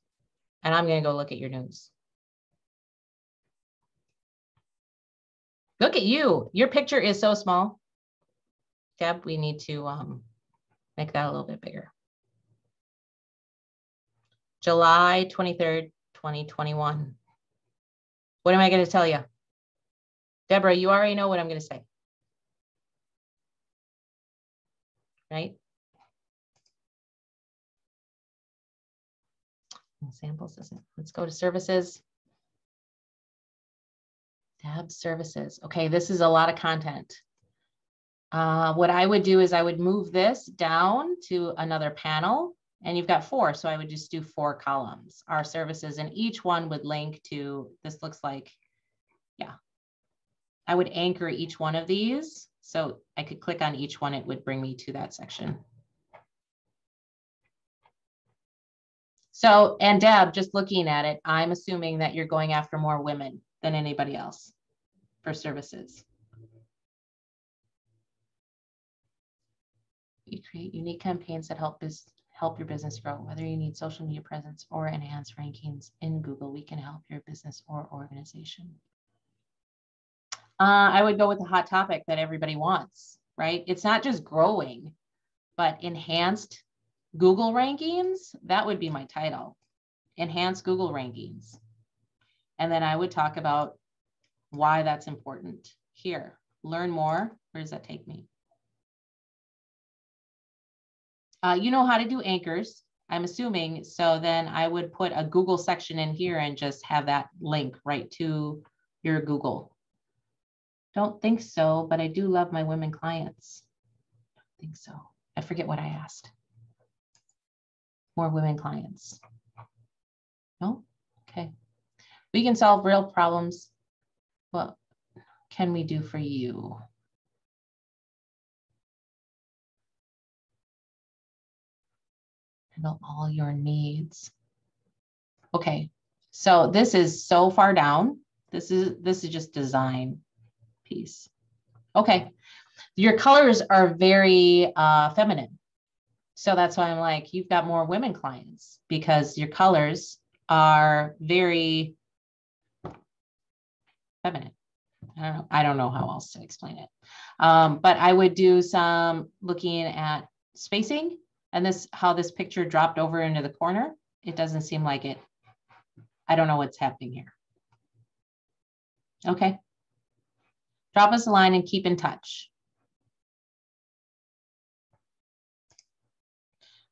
And I'm going to go look at your news. Look at you. Your picture is so small. Deb, we need to make that a little bit bigger. July 23rd, 2021. What am I going to tell you? Deborah, you already know what I'm going to say. Right? Samples isn't. Let's go to services. Tab services. Okay, this is a lot of content. What I would do is I would move this down to another panel, and you've got 4. So I would just do 4 columns, our services, and each one would link to, this looks like, yeah. I would anchor each one of these. So I could click on each one. It would bring me to that section. So, and Deb, just looking at it, I'm assuming that you're going after more women than anybody else for services. You create unique campaigns that help your business grow. Whether you need social media presence or enhance rankings in Google, we can help your business or organization. I would go with the hot topic that everybody wants, right? It's not just growing, but enhanced Google rankings. That would be my title, enhanced Google rankings. And then I would talk about why that's important here. Learn more. Where does that take me? You know how to do anchors, I'm assuming. So then I would put a Google section in here and just have that link right to your Google. Don't think so, but I do love my women clients. Don't think so. I forget what I asked. More women clients. No? Okay. We can solve real problems. What can we do for you? Handle all your needs. Okay. So this is so far down. This is just design piece. Okay. Your colors are very feminine. So that's why I'm like, you've got more women clients because your colors are very feminine. I don't know how else to explain it. But I would do some looking at spacing and this, how this picture dropped over into the corner. It doesn't seem like it. I don't know what's happening here. Okay. Drop us a line and keep in touch.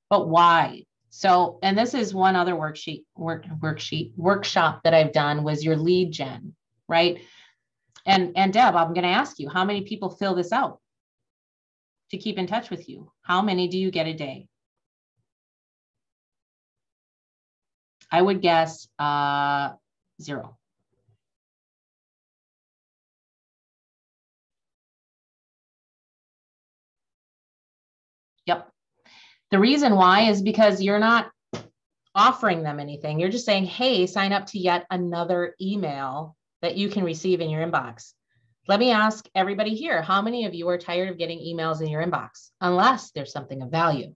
But why? So, and this is one other workshop that I've done was your lead gen, right? And Deb, I'm going to ask you, how many people fill this out to keep in touch with you? How many do you get a day? I would guess 0. Yep. The reason why is because you're not offering them anything. You're just saying, hey, sign up to yet another email that you can receive in your inbox. Let me ask everybody here, how many of you are tired of getting emails in your inbox, unless there's something of value?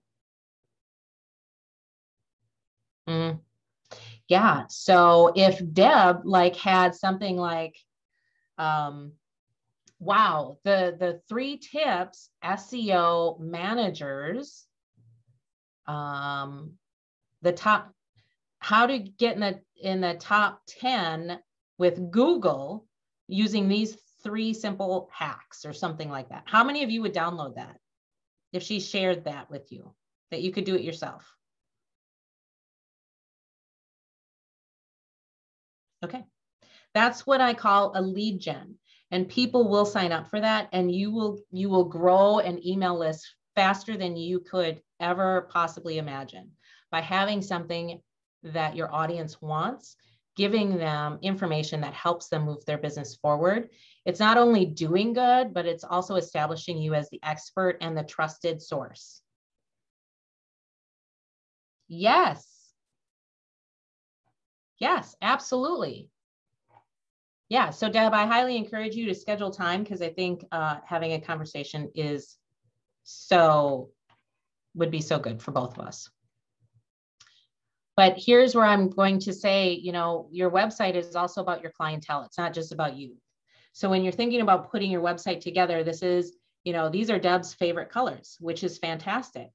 Yeah. So if Deb had something like, wow, the 3 tips SEO managers, the top, how to get in the top 10 with Google using these 3 simple hacks or something like that. How many of you would download that if she shared that with you, that you could do it yourself? Okay. That's what I call a lead gen, and people will sign up for that, and you will grow an email list faster than you could ever possibly imagine by having something that your audience wants, giving them information that helps them move their business forward. It's not only doing good, but it's also establishing you as the expert and the trusted source. Yes. Yes, absolutely. Yeah. So Deb, I highly encourage you to schedule time, because I think having a conversation would be so good for both of us. But here's where I'm going to say, your website is also about your clientele. It's not just about you. So when you're thinking about putting your website together, this is, these are Deb's favorite colors, which is fantastic.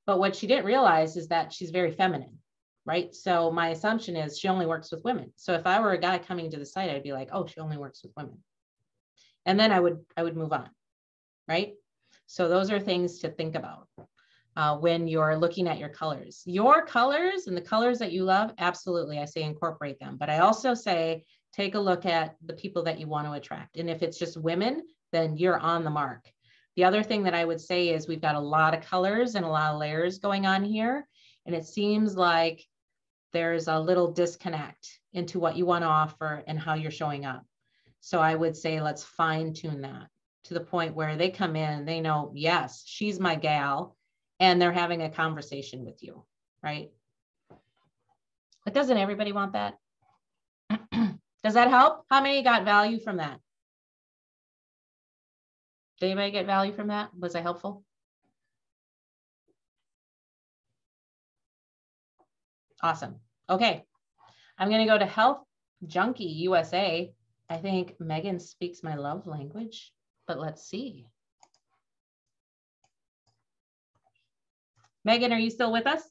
But what she didn't realize is that she's very feminine, right? So my assumption is she only works with women. So if I were a guy coming to the site, I'd be like, oh, she only works with women. And then I would move on, right? So those are things to think about when you're looking at your colors. Your colors and the colors that you love, absolutely, I say incorporate them. But I also say, take a look at the people that you want to attract. And if it's just women, then you're on the mark. The other thing that I would say is we've got a lot of colors and a lot of layers going on here. And it seems like there's a little disconnect into what you want to offer and how you're showing up. So I would say, let's fine tune that to the point where they come in, they know, yes, she's my gal, and they're having a conversation with you, right? But doesn't everybody want that? Does that help? How many got value from that? Did anybody get value from that? Was I helpful? Awesome. Okay. I'm going to go to Health Junkie USA. I think Megan speaks my love language, but let's see. Megan, are you still with us?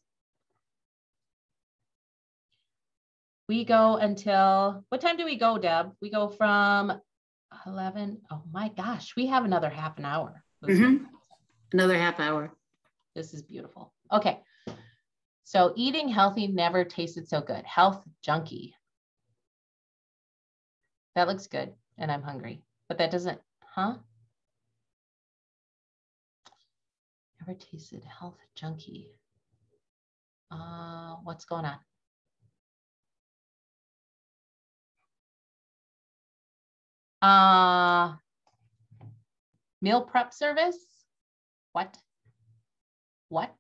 We go until, what time do we go, Deb? We go from 11. Oh my gosh, we have another half an hour. Another half hour. This is beautiful. Okay. So eating healthy never tasted so good. Health Junkie. That looks good. And I'm hungry, but that doesn't, huh? Never tasted Health Junkie. What's going on? Meal prep service? What? What?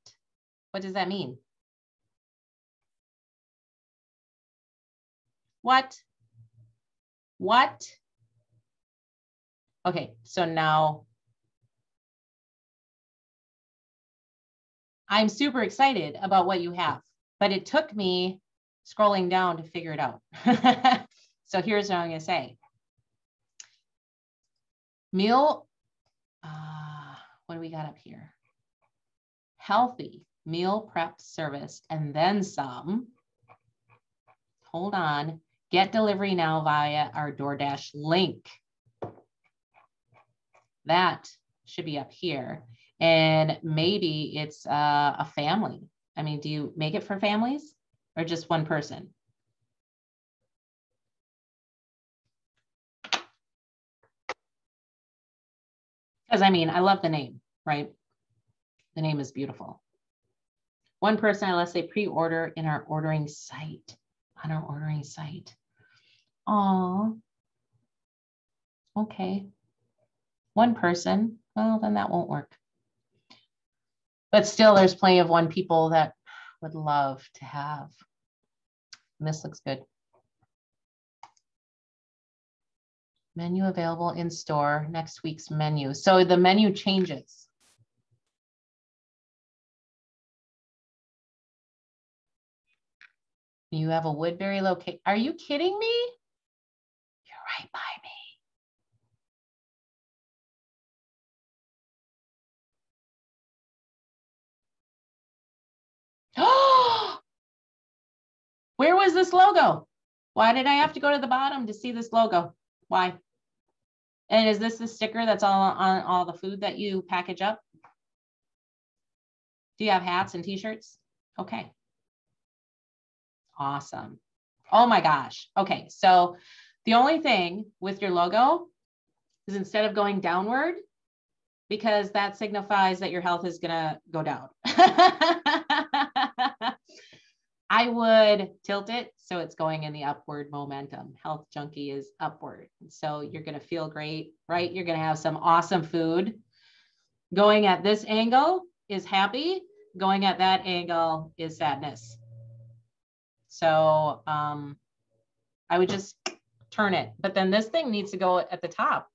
What does that mean? What? What? Okay, so now I'm super excited about what you have, but it took me scrolling down to figure it out. So here's what I'm going to say. Meal, what do we got up here? Healthy meal prep service and then some. Hold on. Get delivery now via our DoorDash link. That should be up here. And maybe it's a family. I mean, do you make it for families or just one person? Because I mean, I love the name, right? The name is beautiful. One person, let's say pre-order in our ordering site, on our ordering site. Oh, okay. One person, well, then that won't work. But still, there's plenty of one people that would love to have. And this looks good. Menu available in store, next week's menu. So the menu changes. You have a Woodbury location. Are you kidding me? You're right by me. Oh, where was this logo? Why did I have to go to the bottom to see this logo? Why? And is this the sticker that's all on all the food that you package up? Do you have hats and t-shirts? Okay. Awesome. Oh my gosh. Okay. So the only thing with your logo is instead of going downward, because that signifies that your health is going to go down. I would tilt it so it's going in the upward momentum. Health Junkie is upward. So you're going to feel great, right? You're going to have some awesome food. Going at this angle is happy. Going at that angle is sadness. So I would just turn it. But then this thing needs to go at the top.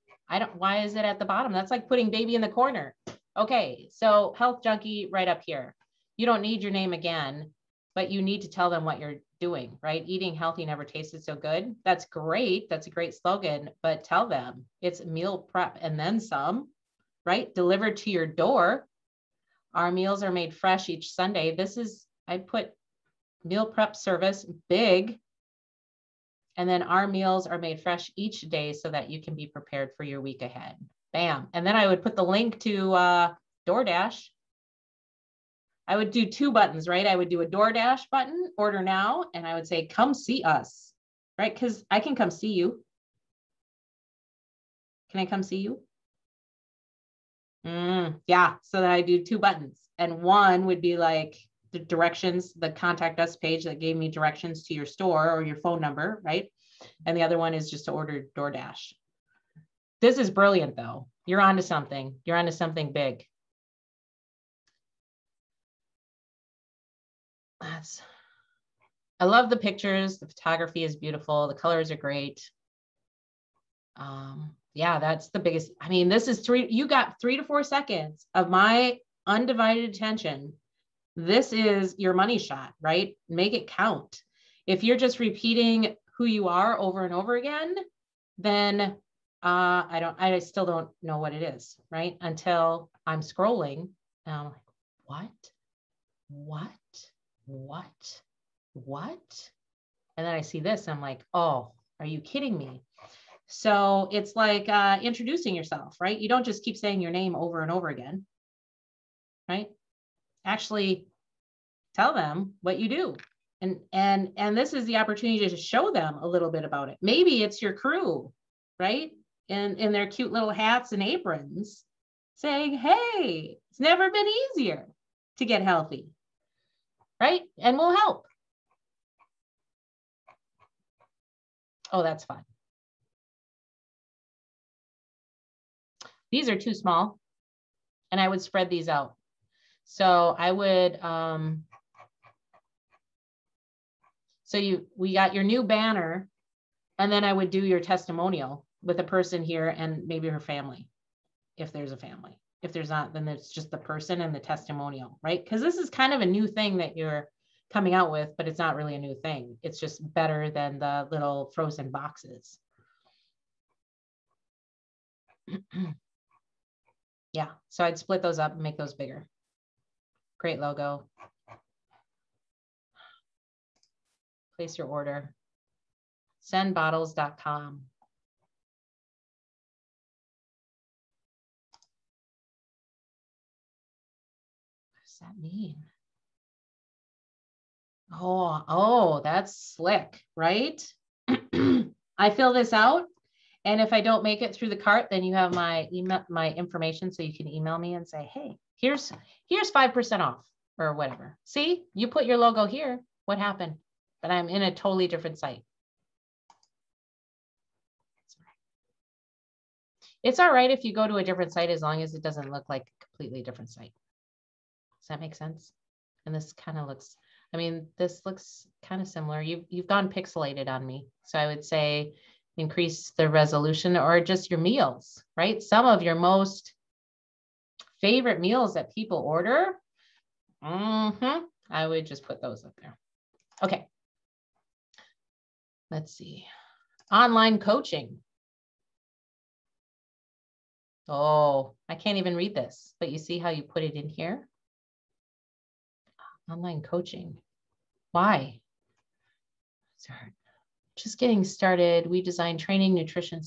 Why is it at the bottom? That's like putting baby in the corner. Okay, so Health Junkie right up here. You don't need your name again, but you need to tell them what you're doing, right? Eating healthy never tasted so good. That's great. That's a great slogan, but tell them it's meal prep and then some, right? Delivered to your door. Our meals are made fresh each Sunday. I put meal prep service big. And then our meals are made fresh each day so that you can be prepared for your week ahead. Bam. And then I would put the link to DoorDash. I would do 2 buttons, right? I would do a DoorDash button, order now, and I would say, come see us, right? Because I can come see you. Can I come see you? Yeah, so then I do 2 buttons. And one would be like the directions, the contact us page that gave me directions to your store or your phone number, right? And the other one is just to order DoorDash. This is brilliant though. You're onto something. You're onto something big. I love the pictures. The photography is beautiful. The colors are great. Yeah, that's the biggest. I mean, this is you got 3 to 4 seconds of my undivided attention. This is your money shot, right? Make it count. If you're just repeating who you are over and over again, then I still don't know what it is, right? Until I'm scrolling and I'm like, what? And then I see this, and I'm like, oh, are you kidding me? So it's like introducing yourself, right? You don't just keep saying your name over and over again, right? Actually tell them what you do. And this is the opportunity to show them a little bit about it. Maybe it's your crew, right? In their cute little hats and aprons saying, hey, it's never been easier to get healthy, right? And we'll help. Oh, that's fun. These are too small, and I would spread these out. So I would, we got your new banner, and then I would do your testimonial with a person here and maybe her family, if there's a family. If there's not, then it's just the person and the testimonial, right? Because this is kind of a new thing that you're coming out with, but it's not really a new thing. It's just better than the little frozen boxes. Yeah, so I'd split those up and make those bigger. Great logo. Place your order. Sendbottles.com. What does that mean? Oh, that's slick, right? I fill this out, and if I don't make it through the cart, then you have my email, my information, so you can email me and say, hey, here's 5% off or whatever. See, you put your logo here. What happened? But I'm in a totally different site. It's all right if you go to a different site as long as it doesn't look like a completely different site. Does that make sense? And this kind of looks, I mean, this looks kind of similar. You've gone pixelated on me. So I would say increase the resolution, or just your meals, right? Some of your most favorite meals that people order, I would just put those up there. Okay. Let's see. Online coaching. Oh, I can't even read this, but you see how you put it in here? Online coaching. Why? Sorry. Just getting started. We design training, nutrition.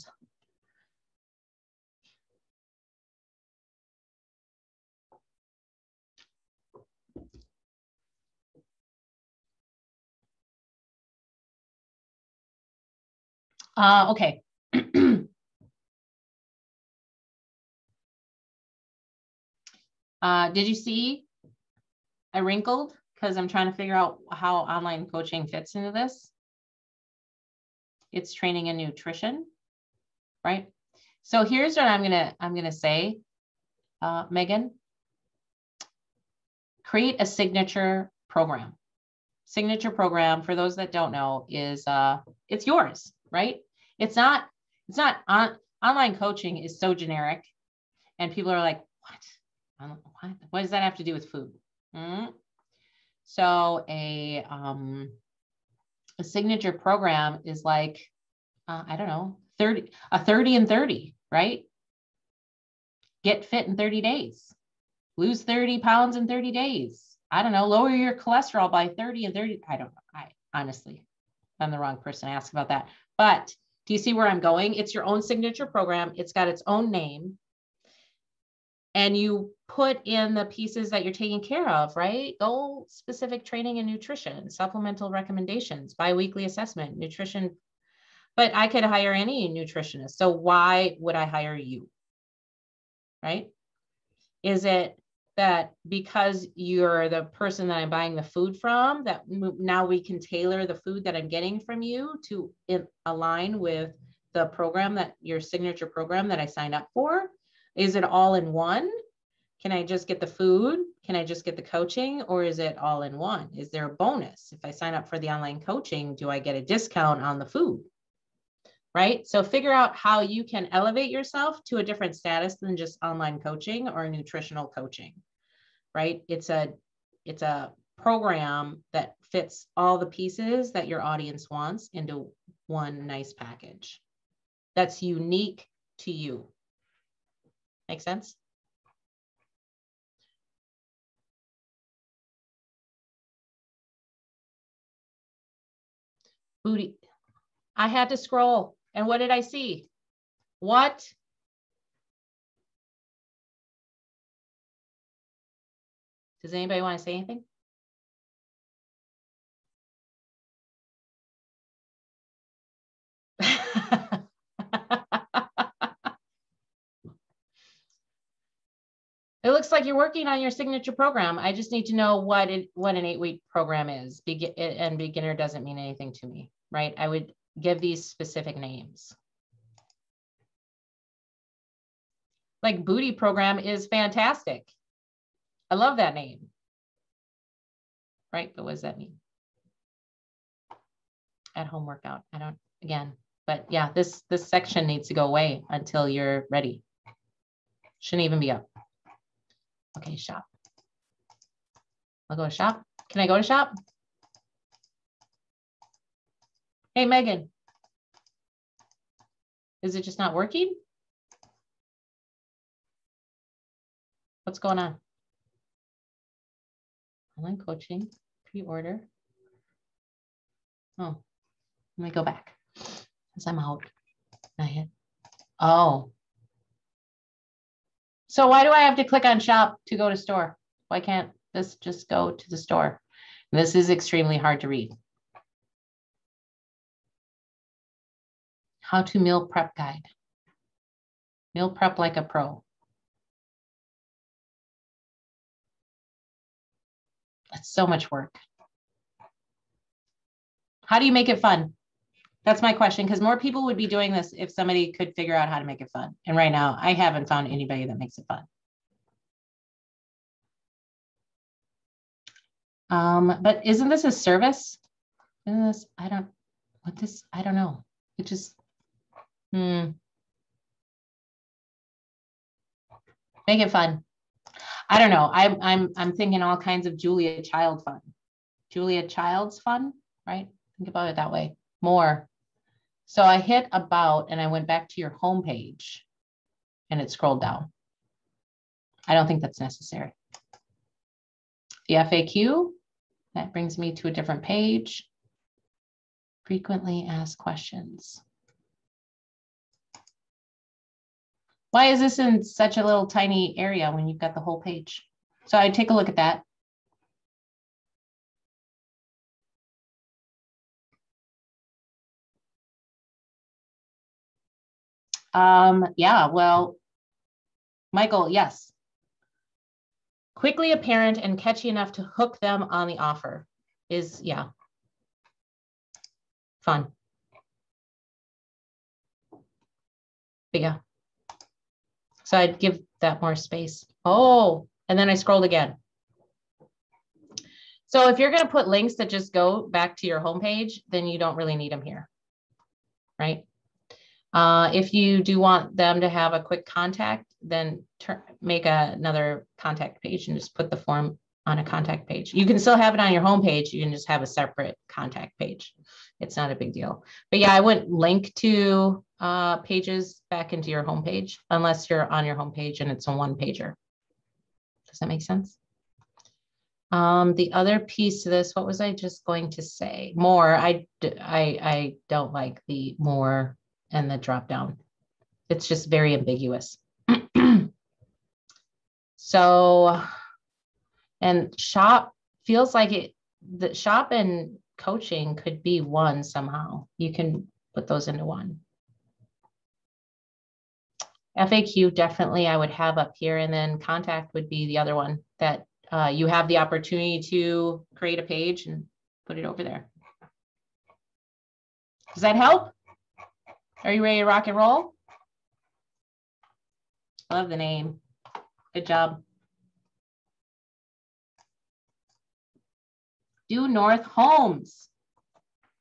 Okay. Did you see I wrinkled because I'm trying to figure out how online coaching fits into this? It's training and nutrition, right? So here's what I'm gonna say, Megan. Create a signature program. Signature program, for those that don't know, is it's yours, right? It's not online coaching is so generic, and people are like, what does that have to do with food? So a signature program is like, I don't know, 30 and 30, right? Get fit in 30 days, lose 30 pounds in 30 days. I don't know, lower your cholesterol by 30 and 30. I don't know. I honestly, I'm the wrong person to ask about that. But do you see where I'm going? It's your own signature program. It's got its own name. And you put in the pieces that you're taking care of, right? Goal specific training and nutrition, supplemental recommendations, biweekly assessment, nutrition. But I could hire any nutritionist. So why would I hire you? Right? Is it that because you're the person that I'm buying the food from, that now we can tailor the food that I'm getting from you to align with the program, that your signature program that I signed up for? Is it all in one? Can I just get the food? Can I just get the coaching? Or is it all in one? Is there a bonus? If I sign up for the online coaching, do I get a discount on the food? Right? So figure out how you can elevate yourself to a different status than just online coaching or nutritional coaching, right? It's a program that fits all the pieces that your audience wants into one nice package that's unique to you. Make sense? Booty. I had to scroll. And what did I see? What? Does anybody want to say anything? It looks like you're working on your signature program. I just need to know what an 8-week program is. And beginner doesn't mean anything to me, right? I would give these specific names. Like booty program is fantastic. I love that name, right? But what does that mean? At home workout. I don't, again, but yeah, this section needs to go away until you're ready. Shouldn't even be up. Okay, shop. I'll go to shop. Can I go to shop? Hey, Megan. Is it just not working? What's going on? Online coaching, pre-order. Oh, let me go back because I'm out. Not yet. Oh. So why do I have to click on shop to go to store? Why can't this just go to the store? This is extremely hard to read. How to meal prep guide. Meal prep like a pro. It's so much work. How do you make it fun? That's my question, because more people would be doing this if somebody could figure out how to make it fun. And right now, I haven't found anybody that makes it fun. But isn't this a service? Isn't this, I don't know. It just, Make it fun. I don't know. I'm thinking all kinds of Julia Child fun. Julia Child's fun, right? Think about it that way. More. So I hit about and I went back to your home page and it scrolled down. I don't think that's necessary. The FAQ, that brings me to a different page. Frequently asked questions. Why is this in such a little tiny area when you've got the whole page? So I take a look at that. Yeah, well, Michael, yes. Quickly apparent and catchy enough to hook them on the offer is, yeah, fun. But yeah. So I'd give that more space. Oh, and then I scrolled again. So if you're going to put links that just go back to your homepage, then you don't really need them here, right? If you do want them to have a quick contact, then make another contact page and just put the form on a contact page. You can still have it on your homepage. You can just have a separate contact page. It's not a big deal. But yeah, I wouldn't link to pages back into your homepage unless you're on your homepage and it's a one pager. Does that make sense? The other piece to this, what was I just going to say? More, I don't like the more and the drop down. It's just very ambiguous. So, and shop feels like it, the shop and coaching could be one somehow. You can put those into one. FAQ definitely I would have up here, and then contact would be the other one that you have the opportunity to create a page and put it over there. Does that help? Are you ready to rock and roll? Love the name. Good job. Due North Homes.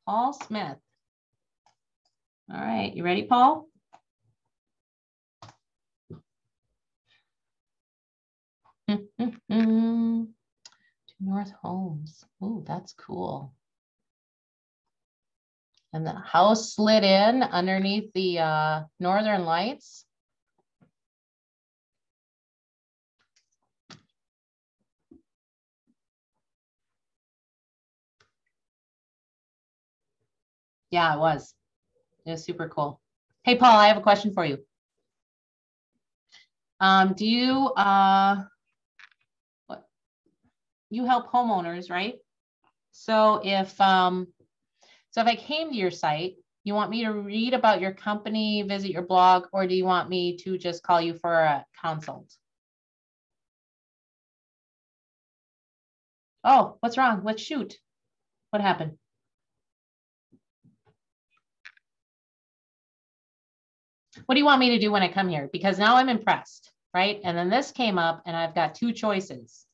Paul Smith. All right, you ready, Paul? Due North Homes. Oh, that's cool. And the house slid in underneath the Northern Lights. Yeah, it was. It was super cool. Hey, Paul, I have a question for you. Do you you help homeowners, right? So if I came to your site, you want me to read about your company, visit your blog, or do you want me to just call you for a consult? Oh, what's wrong? Let's shoot. What happened? What do you want me to do when I come here? Because now I'm impressed, right? And then this came up and I've got two choices.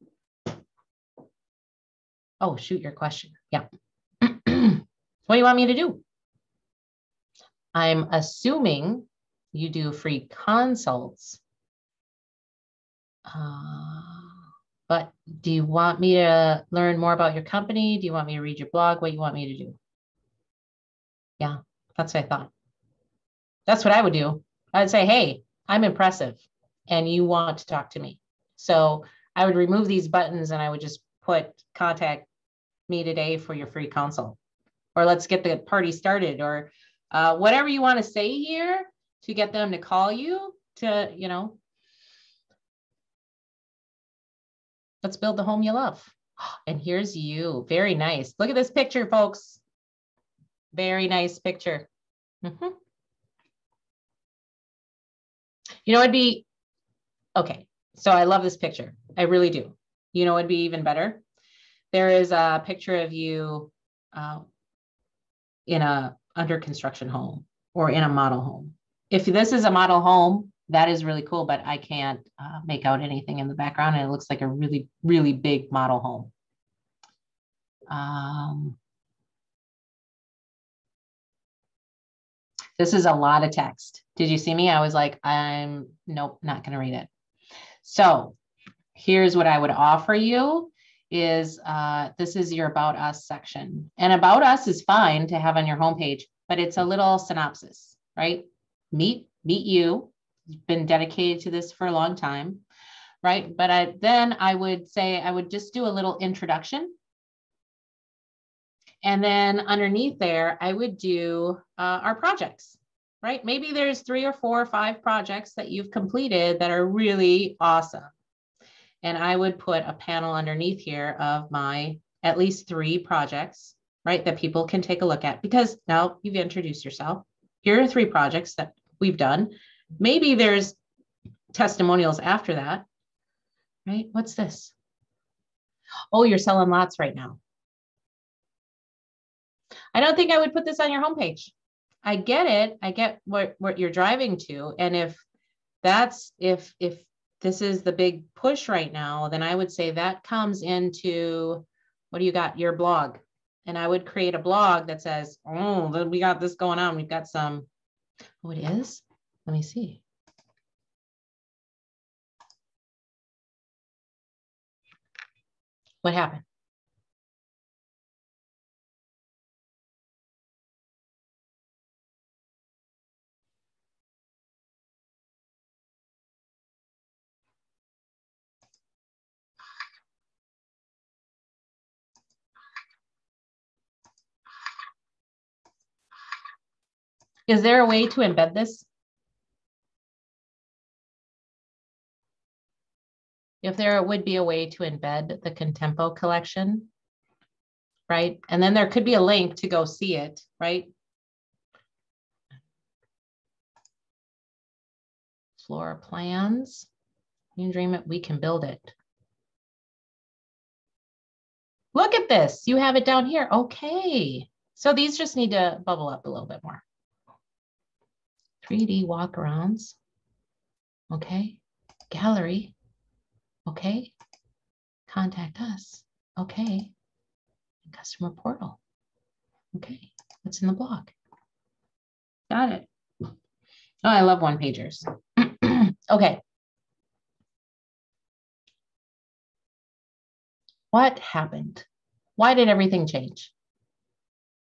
Oh, shoot your question. Yeah. What do you want me to do? I'm assuming you do free consults. But do you want me to learn more about your company? Do you want me to read your blog? What do you want me to do? Yeah, that's what I thought. That's what I would do. I'd say, hey, I'm impressive and you want to talk to me. So I would remove these buttons and I would just put contact me today for your free consult, or let's get the party started, or whatever you want to say here to get them to call you to, you know, let's build the home you love. And here's you. Very nice. Look at this picture, folks. Very nice picture. Mm-hmm. You know, it'd be, okay, so I love this picture. I really do. You know, it'd be even better. There is a picture of you in a under construction home or in a model home. If this is a model home, that is really cool, but I can't make out anything in the background. And it looks like a really, really big model home. This is a lot of text. Did you see me? I was like, nope, not going to read it. So here's what I would offer you is this is your About Us section. And About Us is fine to have on your homepage, but it's a little synopsis, right? Meet you. You've been dedicated to this for a long time, right? But then I would say I would just do a little introduction. And then underneath there, I would do our projects, right? Maybe there's 3 or 4 or 5 projects that you've completed that are really awesome. And I would put a panel underneath here of my at least 3 projects, right? That people can take a look at, because now you've introduced yourself. Here are 3 projects that we've done. Maybe there's testimonials after that, right? What's this? Oh, you're selling lots right now. I don't think I would put this on your homepage. I get it. I get what you're driving to. And if this is the big push right now, then I would say that comes into, what do you got? Your blog. And I would create a blog that says, oh, we got this going on. We've got some, oh, it is? Let me see. What happened? Is there a way to embed this? If there would be a way to embed the Contempo collection, right? And then there could be a link to go see it, right? Floor plans. You can dream it, we can build it. Look at this, you have it down here. Okay, so these just need to bubble up a little bit more. 3D walkarounds. Okay, gallery. Okay, contact us. Okay, customer portal. Okay, what's in the blog? Got it. Oh, I love one pagers. Okay. What happened? Why did everything change?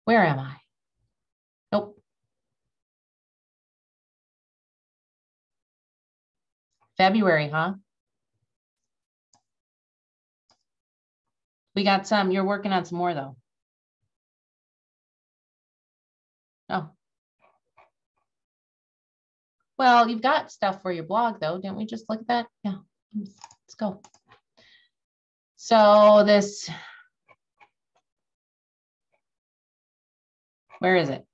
Where am I? Nope. February, huh? We got some, you're working on some more though. Oh. Well, you've got stuff for your blog though. Didn't we just look at that? Yeah, let's go. So this, where is it?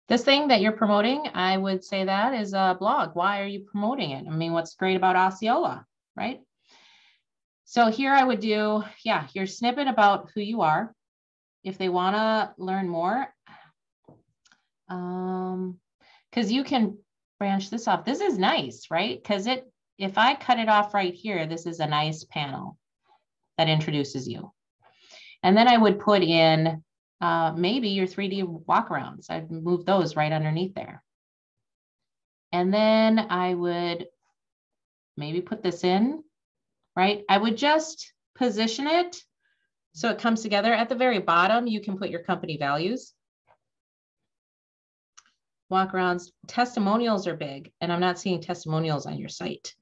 This thing that you're promoting, I would say that is a blog. Why are you promoting it? I mean, what's great about Osceola, right? So here I would do, yeah, your snippet about who you are. If they want to learn more, because you can branch this off. This is nice, right? Because if I cut it off right here, this is a nice panel that introduces you. And then I would put in maybe your 3D walkarounds. I'd move those right underneath there. And then I would maybe put this in, right? I would just position it so it comes together. At the very bottom, you can put your company values. Walkarounds, testimonials are big, and I'm not seeing testimonials on your site.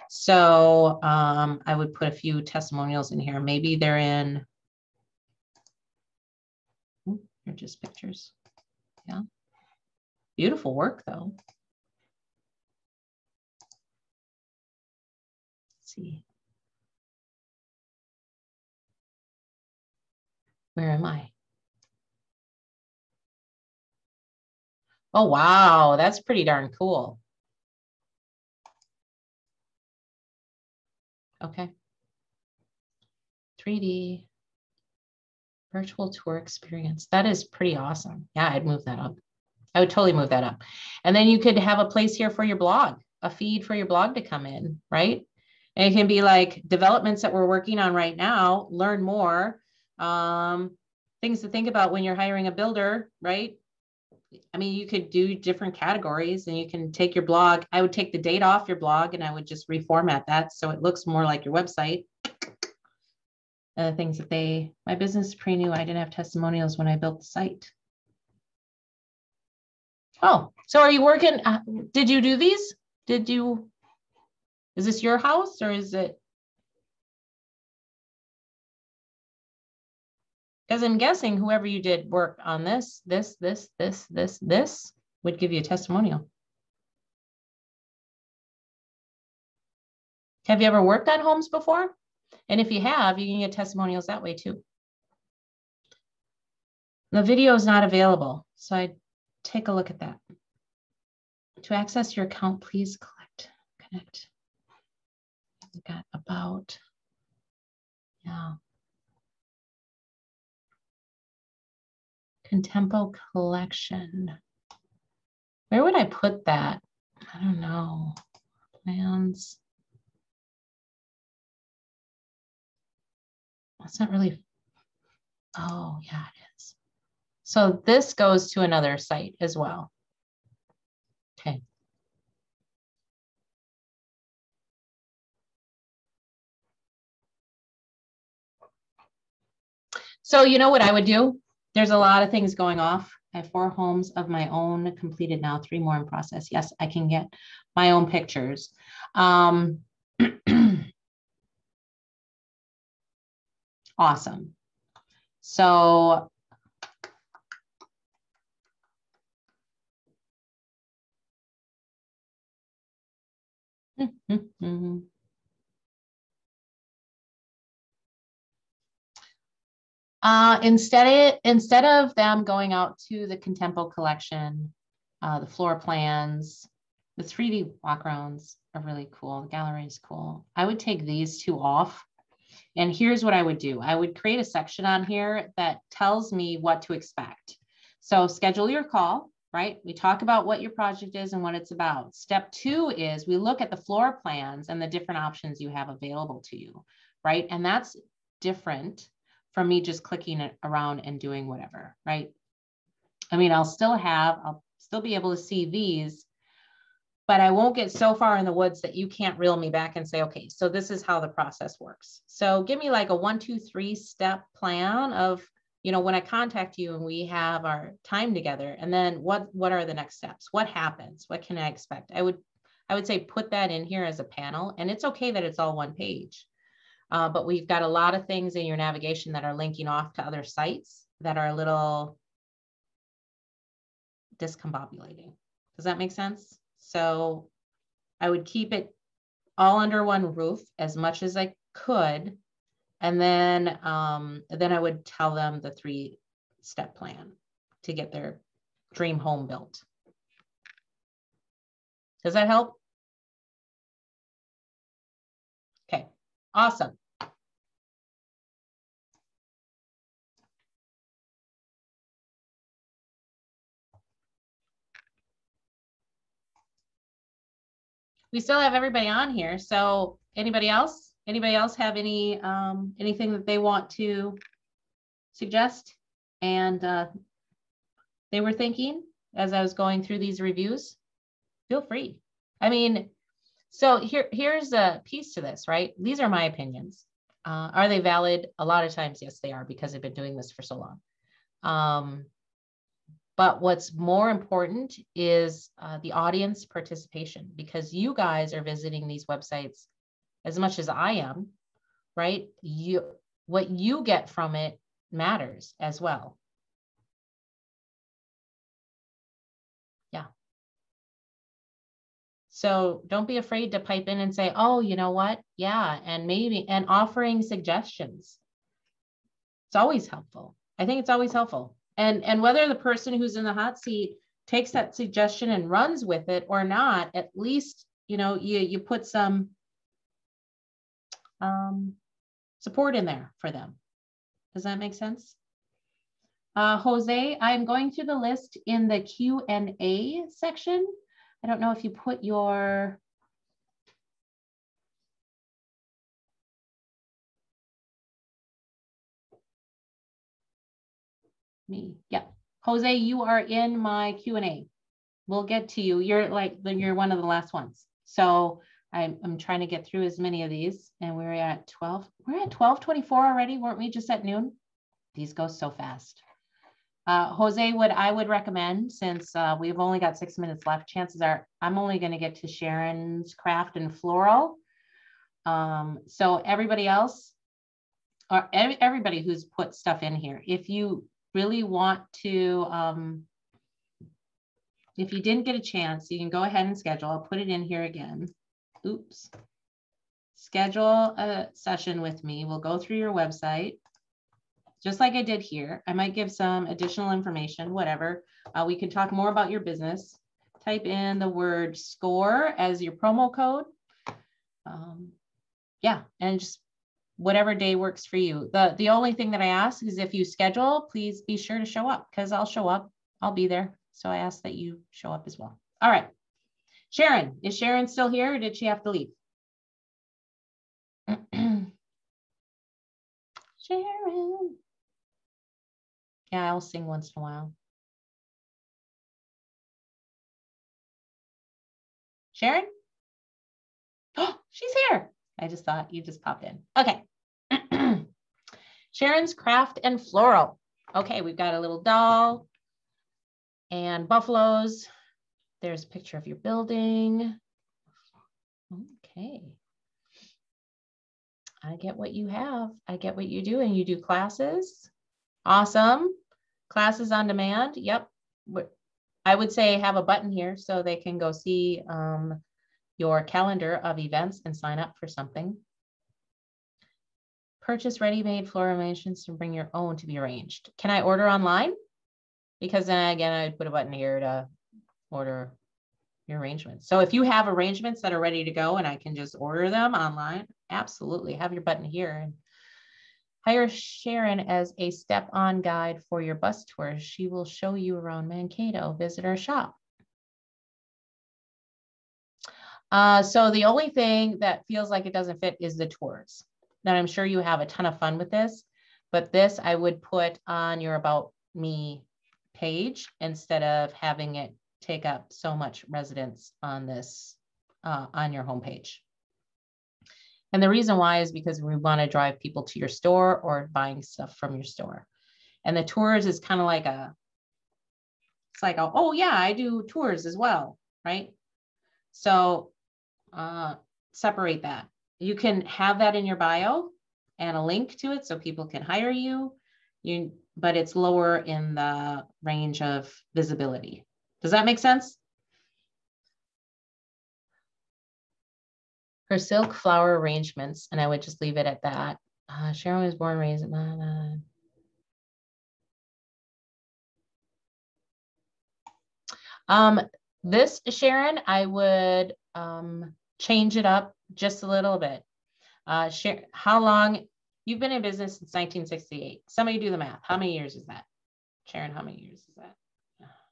So I would put a few testimonials in here. Maybe they're in, they're just pictures. Yeah. Beautiful work though. Let's see. Where am I? Oh, wow. That's pretty darn cool. Okay. 3D virtual tour experience. That is pretty awesome. Yeah, I'd move that up. I would totally move that up. And then you could have a place here for your blog, a feed for your blog to come in, right? And it can be like developments that we're working on right now, learn more, things to think about when you're hiring a builder, right? I mean, you could do different categories and you can take your blog. I would take the date off your blog and I would just reformat that so it looks more like your website. Things that my business is pretty new. I didn't have testimonials when I built the site. Oh, so are you working? Did you do these? Is this your house or is it? Because I'm guessing whoever you did work on this would give you a testimonial. Have you ever worked on homes before? And if you have, you can get testimonials that way too. The video is not available, so I take a look at that. To access your account, please connect. We got about, yeah. Contempo collection. Where would I put that? I don't know. Plans. That's not really, oh yeah, it is. So this goes to another site as well. Okay. So you know what I would do? There's a lot of things going off. I have 4 homes of my own completed now, 3 more in process. Yes, I can get my own pictures. Awesome. So instead of them going out to the Contempo collection, the floor plans, the 3D walkarounds are really cool. The gallery is cool. I would take these 2 off. And here's what I would do. I would create a section on here that tells me what to expect. So schedule your call, right? We talk about what your project is and what it's about. Step 2 is we look at the floor plans and the different options you have available to you, right? And that's different from me just clicking it around and doing whatever, right? I mean, I'll still be able to see these, but I won't get so far in the woods that you can't reel me back and say, okay, so this is how the process works. So give me like a 1, 2, 3 step plan of, you know, when I contact you and we have our time together, and then what are the next steps? What happens? What can I expect? I would say put that in here as a panel, and it's okay that it's all one page. But we've got a lot of things in your navigation that are linking off to other sites that are a little discombobulating. Does that make sense? So I would keep it all under one roof as much as I could. And then I would tell them the 3-step plan to get their dream home built. Does that help? Okay, awesome. We still have everybody on here. So anybody else? Anybody else have any anything that they want to suggest and they were thinking as I was going through these reviews? Feel free. I mean, so here's a piece to this, right? These are my opinions. Are they valid? A lot of times, yes, they are, because I've been doing this for so long. But what's more important is the audience participation, because you guys are visiting these websites as much as I am, right? What you get from it matters as well. Yeah. So don't be afraid to pipe in and say, oh, you know what? Yeah. And offering suggestions. It's always helpful. I think it's always helpful. And whether the person who's in the hot seat takes that suggestion and runs with it or not, at least, you know, you put some support in there for them. Does that make sense? Jose, I'm going through the list in the Q&A section. I don't know if you put your yeah. Jose, you are in my Q&A. We'll get to you. You're one of the last ones. So I'm trying to get through as many of these, and we're at 12. We're at 12:24 already. Weren't we just at noon? These go so fast. Jose, what I would recommend, since we've only got 6 minutes left, chances are I'm only going to get to Sharon's craft and floral. So everybody else, or everybody who's put stuff in here, if you really want to, if you didn't get a chance, you can go ahead and schedule. I'll put it in here again. Oops. Schedule a session with me. We'll go through your website, just like I did here. I might give some additional information, whatever. We can talk more about your business. Type in the word SCORE as your promo code. Yeah, and just whatever day works for you. The only thing that I ask is if you schedule, please be sure to show up, because I'll show up. I'll be there. So I ask that you show up as well. All right. Sharon, is Sharon still here, or did she have to leave? Sharon. Yeah, I'll sing once in a while. Sharon? Oh, she's here. I just thought you just popped in. Okay. Sharon's Craft and Floral. Okay, we've got a little doll and buffaloes. There's a picture of your building. Okay. I get what you have. I get what you do, and you do classes. Awesome. Classes on demand. Yep. I would say have a button here so they can go see your calendar of events and sign up for something. Purchase ready-made floral arrangements and bring your own to be arranged. Can I order online? Because then again, I'd put a button here to order your arrangements. So if you have arrangements that are ready to go and I can just order them online, absolutely. Have your button here. And hire Sharon as a step-on guide for your bus tour. She will show you around Mankato. Visit our shop. So the only thing that feels like it doesn't fit is the tours. Now I'm sure you have a ton of fun with this, but this I would put on your About Me page instead of having it take up so much residence on this, on your homepage. And the reason why is because we want to drive people to your store or buying stuff from your store. And the tours is kind of like it's like, oh yeah, I do tours as well, right? So separate that. You can have that in your bio and a link to it so people can hire you, but it's lower in the range of visibility. Does that make sense? Her silk flower arrangements, and I would just leave it at that. Sharon was born and raised in this, Sharon, I would change it up just a little bit. Sharon, how long? You've been in business since 1968. Somebody do the math. How many years is that? Sharon, how many years is that?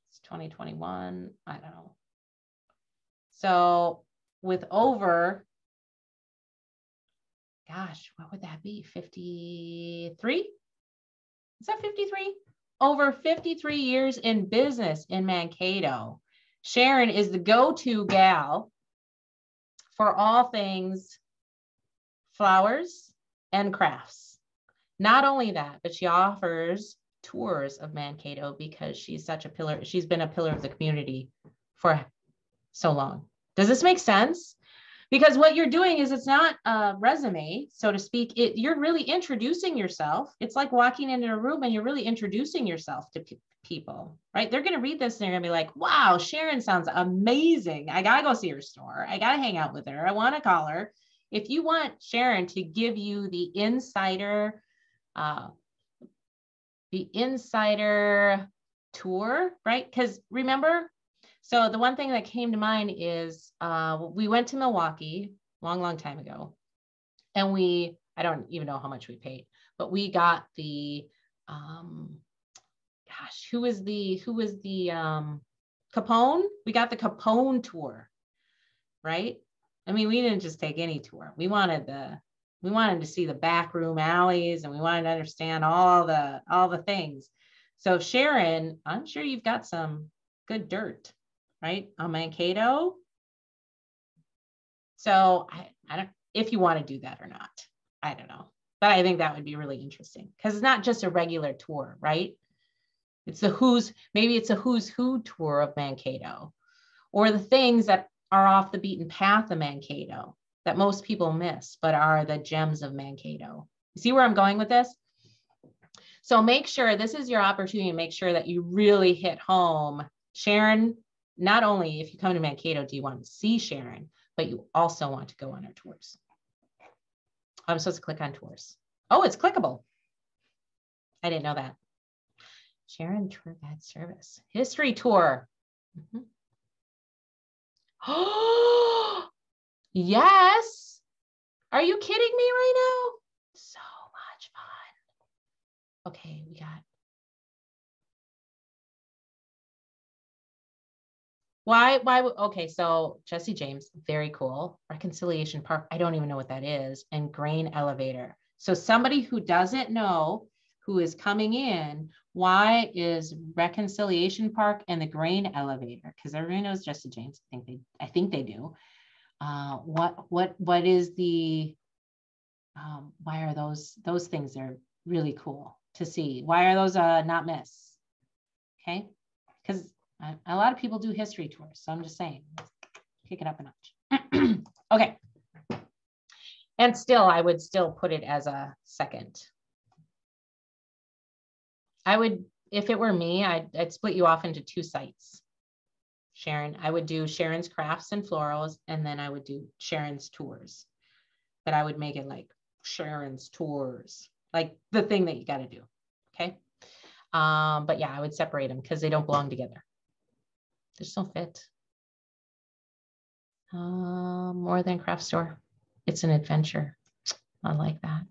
It's 2021. I don't know. So with over, gosh, what would that be? 53? Is that 53? Over 53 years in business in Mankato. Sharon is the go-to gal for all things flowers and crafts. Not only that, but she offers tours of Mankato because she's such a pillar. She's been a pillar of the community for so long. Does this make sense? Because what you're doing is it's not a resume, so to speak. You're really introducing yourself. It's like walking into a room and you're really introducing yourself to people, right? They're going to read this and they're going to be like, wow, Sharon sounds amazing. I got to go see her store. I got to hang out with her. I want to call her. If you want Sharon to give you the insider tour, right? Because remember, so the one thing that came to mind is we went to Milwaukee long time ago, and I don't even know how much we paid, but we got the gosh, who was the Capone? We got the Capone tour, right? I mean, we didn't just take any tour. We wanted to see the back room alleys, and we wanted to understand all the things. So Sharon, I'm sure you've got some good dirt, right? On Mankato. So I don't, if you want to do that or not, I don't know. But I think that would be really interesting because it's not just a regular tour, right? It's maybe it's a who's who tour of Mankato, or the things that are off the beaten path of Mankato that most people miss, but are the gems of Mankato. You see where I'm going with this? So make sure this is your opportunity to make sure that you really hit home. Sharon, not only if you come to Mankato, do you want to see Sharon, but you also want to go on our tours. I'm supposed to click on tours. Oh, it's clickable. I didn't know that. Sharon Tour Guide Service. History tour. Oh, yes. Are you kidding me right now? So much fun. Okay, we got. Why, okay, so Jesse James, very cool. Reconciliation Park, I don't even know what that is. And grain elevator. So somebody who doesn't know who is coming in, why is Reconciliation Park and the grain elevator? Because everybody knows Jesse James. I think they do. What is the, why are those things? They're really cool to see. Why are those not miss? Okay, because a lot of people do history tours, so I'm just saying, kick it up a notch. Okay. And still, I would still put it as a second. I would, if it were me, I'd split you off into 2 sites. Sharon, I would do Sharon's Crafts and Florals, and then I would do Sharon's Tours. But I would make it like Sharon's Tours, like the thing that you got to do. Okay. But yeah, I would separate them because they don't belong together. They just don't fit. More than craft store. It's an adventure. I like that.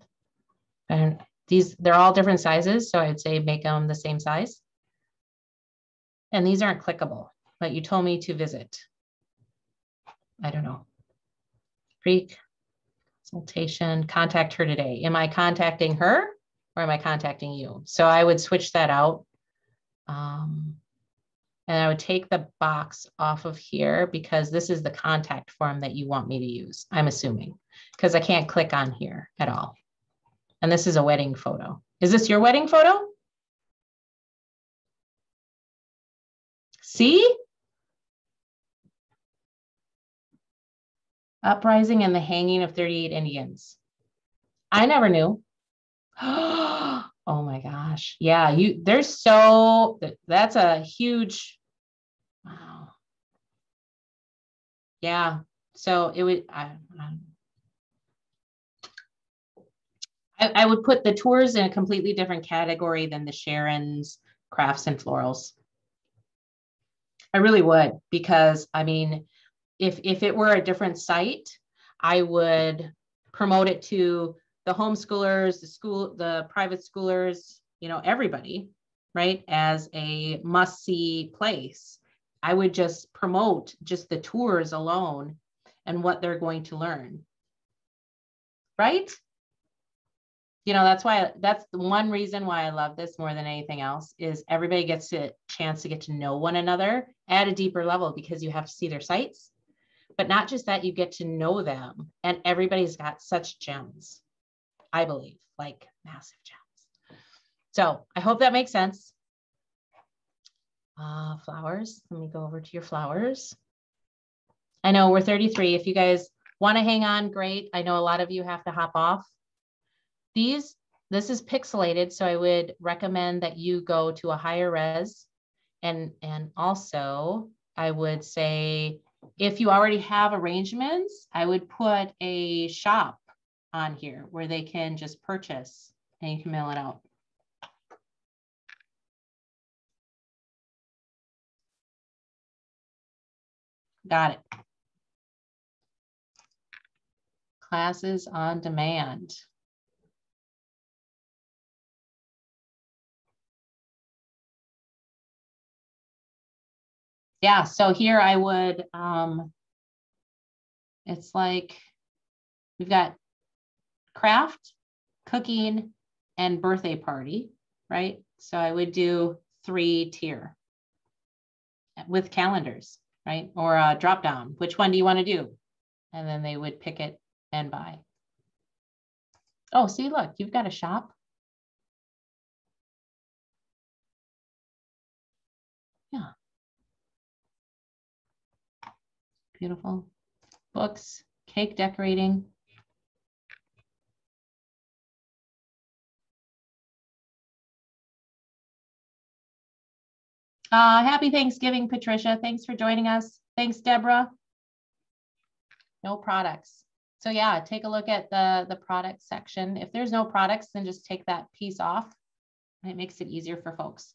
And they're all different sizes. So I'd say make them the same size. And these aren't clickable, but you told me to visit. I don't know. Pre-consultation, contact her today. Am I contacting her or am I contacting you? So I would switch that out. And I would take the box off of here because this is the contact form that you want me to use, I'm assuming, because I can't click on here at all. And this is a wedding photo. Is this your wedding photo? See? Uprising and the hanging of 38 Indians. I never knew. Oh my gosh. Yeah, that's a huge, wow. Yeah. So it would, I would put the tours in a completely different category than the Sharon's Crafts and Florals. I really would, because I mean, if it were a different site, I would promote it to the homeschoolers, the private schoolers, everybody, right? As a must-see place. I would just promote just the tours alone and what they're going to learn, right? That's the one reason why I love this more than anything else is everybody gets a chance to get to know one another at a deeper level because you have to see their sites, but not just that, you get to know them, and everybody's got such gems, I believe, like massive gems. So I hope that makes sense. Flowers, let me go over to your flowers. I know we're 33. If you guys want to hang on, great. I know a lot of you have to hop off. This is pixelated, so I would recommend that you go to a higher res. And also, I would say, if you already have arrangements, I would put a shop on here where they can just purchase and you can mail it out. Got it. Classes on demand. Yeah, so here I would, it's like we've got craft, cooking, and birthday party, right? So I would do 3-tier with calendars, right? Or a drop down. Which one do you want to do? And then they would pick it and buy. Oh, see, look, you've got a shop. Yeah. Beautiful. Books, cake decorating. Happy Thanksgiving, Patricia. Thanks for joining us. Thanks, Deborah. No products. So yeah, take a look at the product section. If there's no products, then just take that piece off. It makes it easier for folks.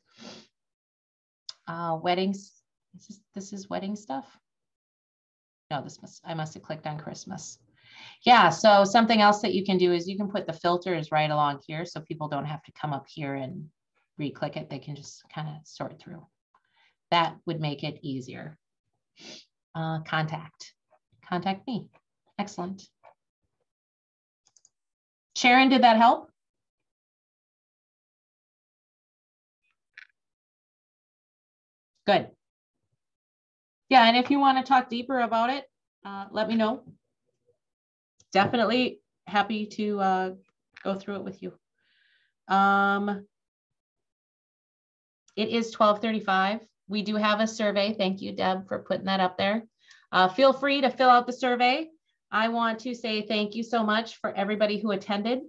Weddings. This is wedding stuff. No, I must have clicked on Christmas. Yeah, so something else that you can do is you can put the filters right along here so people don't have to come up here and re-click it. They can just kind of sort through. That would make it easier. Contact me. Excellent. Sharon, did that help? Good. Yeah, and if you want to talk deeper about it, let me know. Definitely happy to go through it with you. It is 12:35. We do have a survey. Thank you, Deb, for putting that up there. Feel free to fill out the survey. I want to say thank you so much for everybody who attended.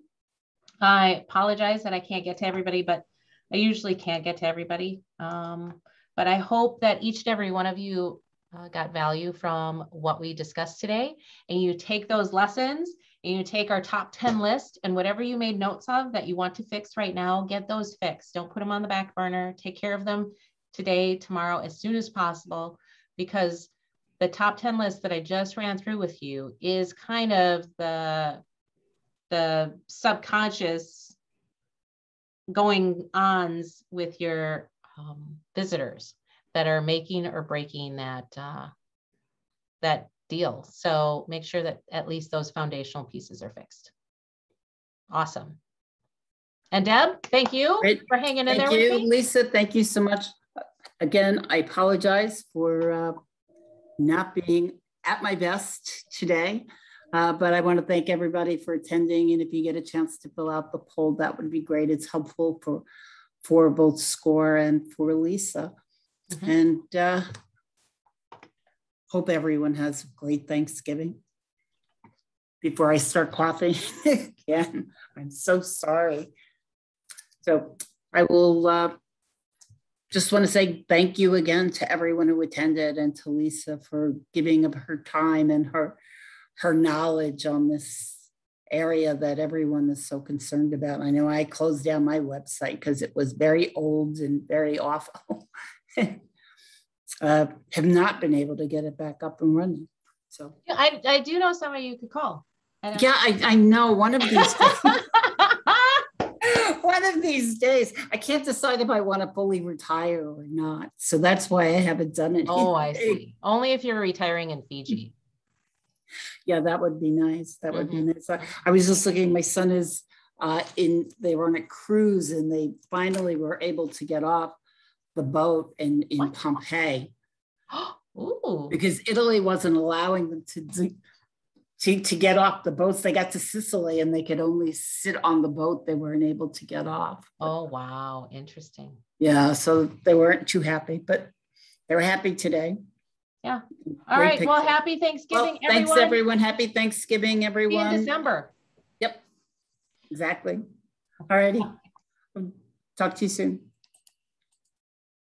I apologize that I can't get to everybody, but I usually can't get to everybody. But I hope that each and every one of you got value from what we discussed today, and you take those lessons and you take our top 10 list, and whatever you made notes of that you want to fix right now, get those fixed. Don't put them on the back burner. Take care of them today, tomorrow, as soon as possible, because the top 10 list that I just ran through with you is kind of the subconscious going ons with your visitors that are making or breaking that deal. So make sure that at least those foundational pieces are fixed. Awesome. And Deb, thank you for hanging in there with me. Thank you, Lisa. Thank you so much. Again, I apologize for not being at my best today, but I want to thank everybody for attending. And if you get a chance to fill out the poll, that would be great. It's helpful for both SCORE and for Lisa. And hope everyone has a great Thanksgiving. Before I start coughing again, I'm so sorry. So I will just want to say thank you again to everyone who attended, and to Lisa for giving of her time and her knowledge on this area that everyone is so concerned about. I know I closed down my website because it was very old and very awful. Have not been able to get it back up and running. So yeah, I do know somebody you could call. Yeah, I know. One of these days. One of these days. I can't decide if I want to fully retire or not. So that's why I haven't done it. Oh, I see. Only if you're retiring in Fiji. Yeah, that would be nice. That would be nice. I was just looking, my son is they were on a cruise, and they finally were able to get off the boat in Pompeii. Ooh. Because Italy wasn't allowing them to get off the boats. They got to Sicily and they could only sit on the boat. They weren't able to get off. Oh, wow. Interesting. Yeah, so they weren't too happy, but they were happy today. Yeah. All right. Well, happy Thanksgiving, everyone. Thanks, everyone. Happy Thanksgiving, everyone. See you in December. Yep, exactly. All righty. Talk to you soon.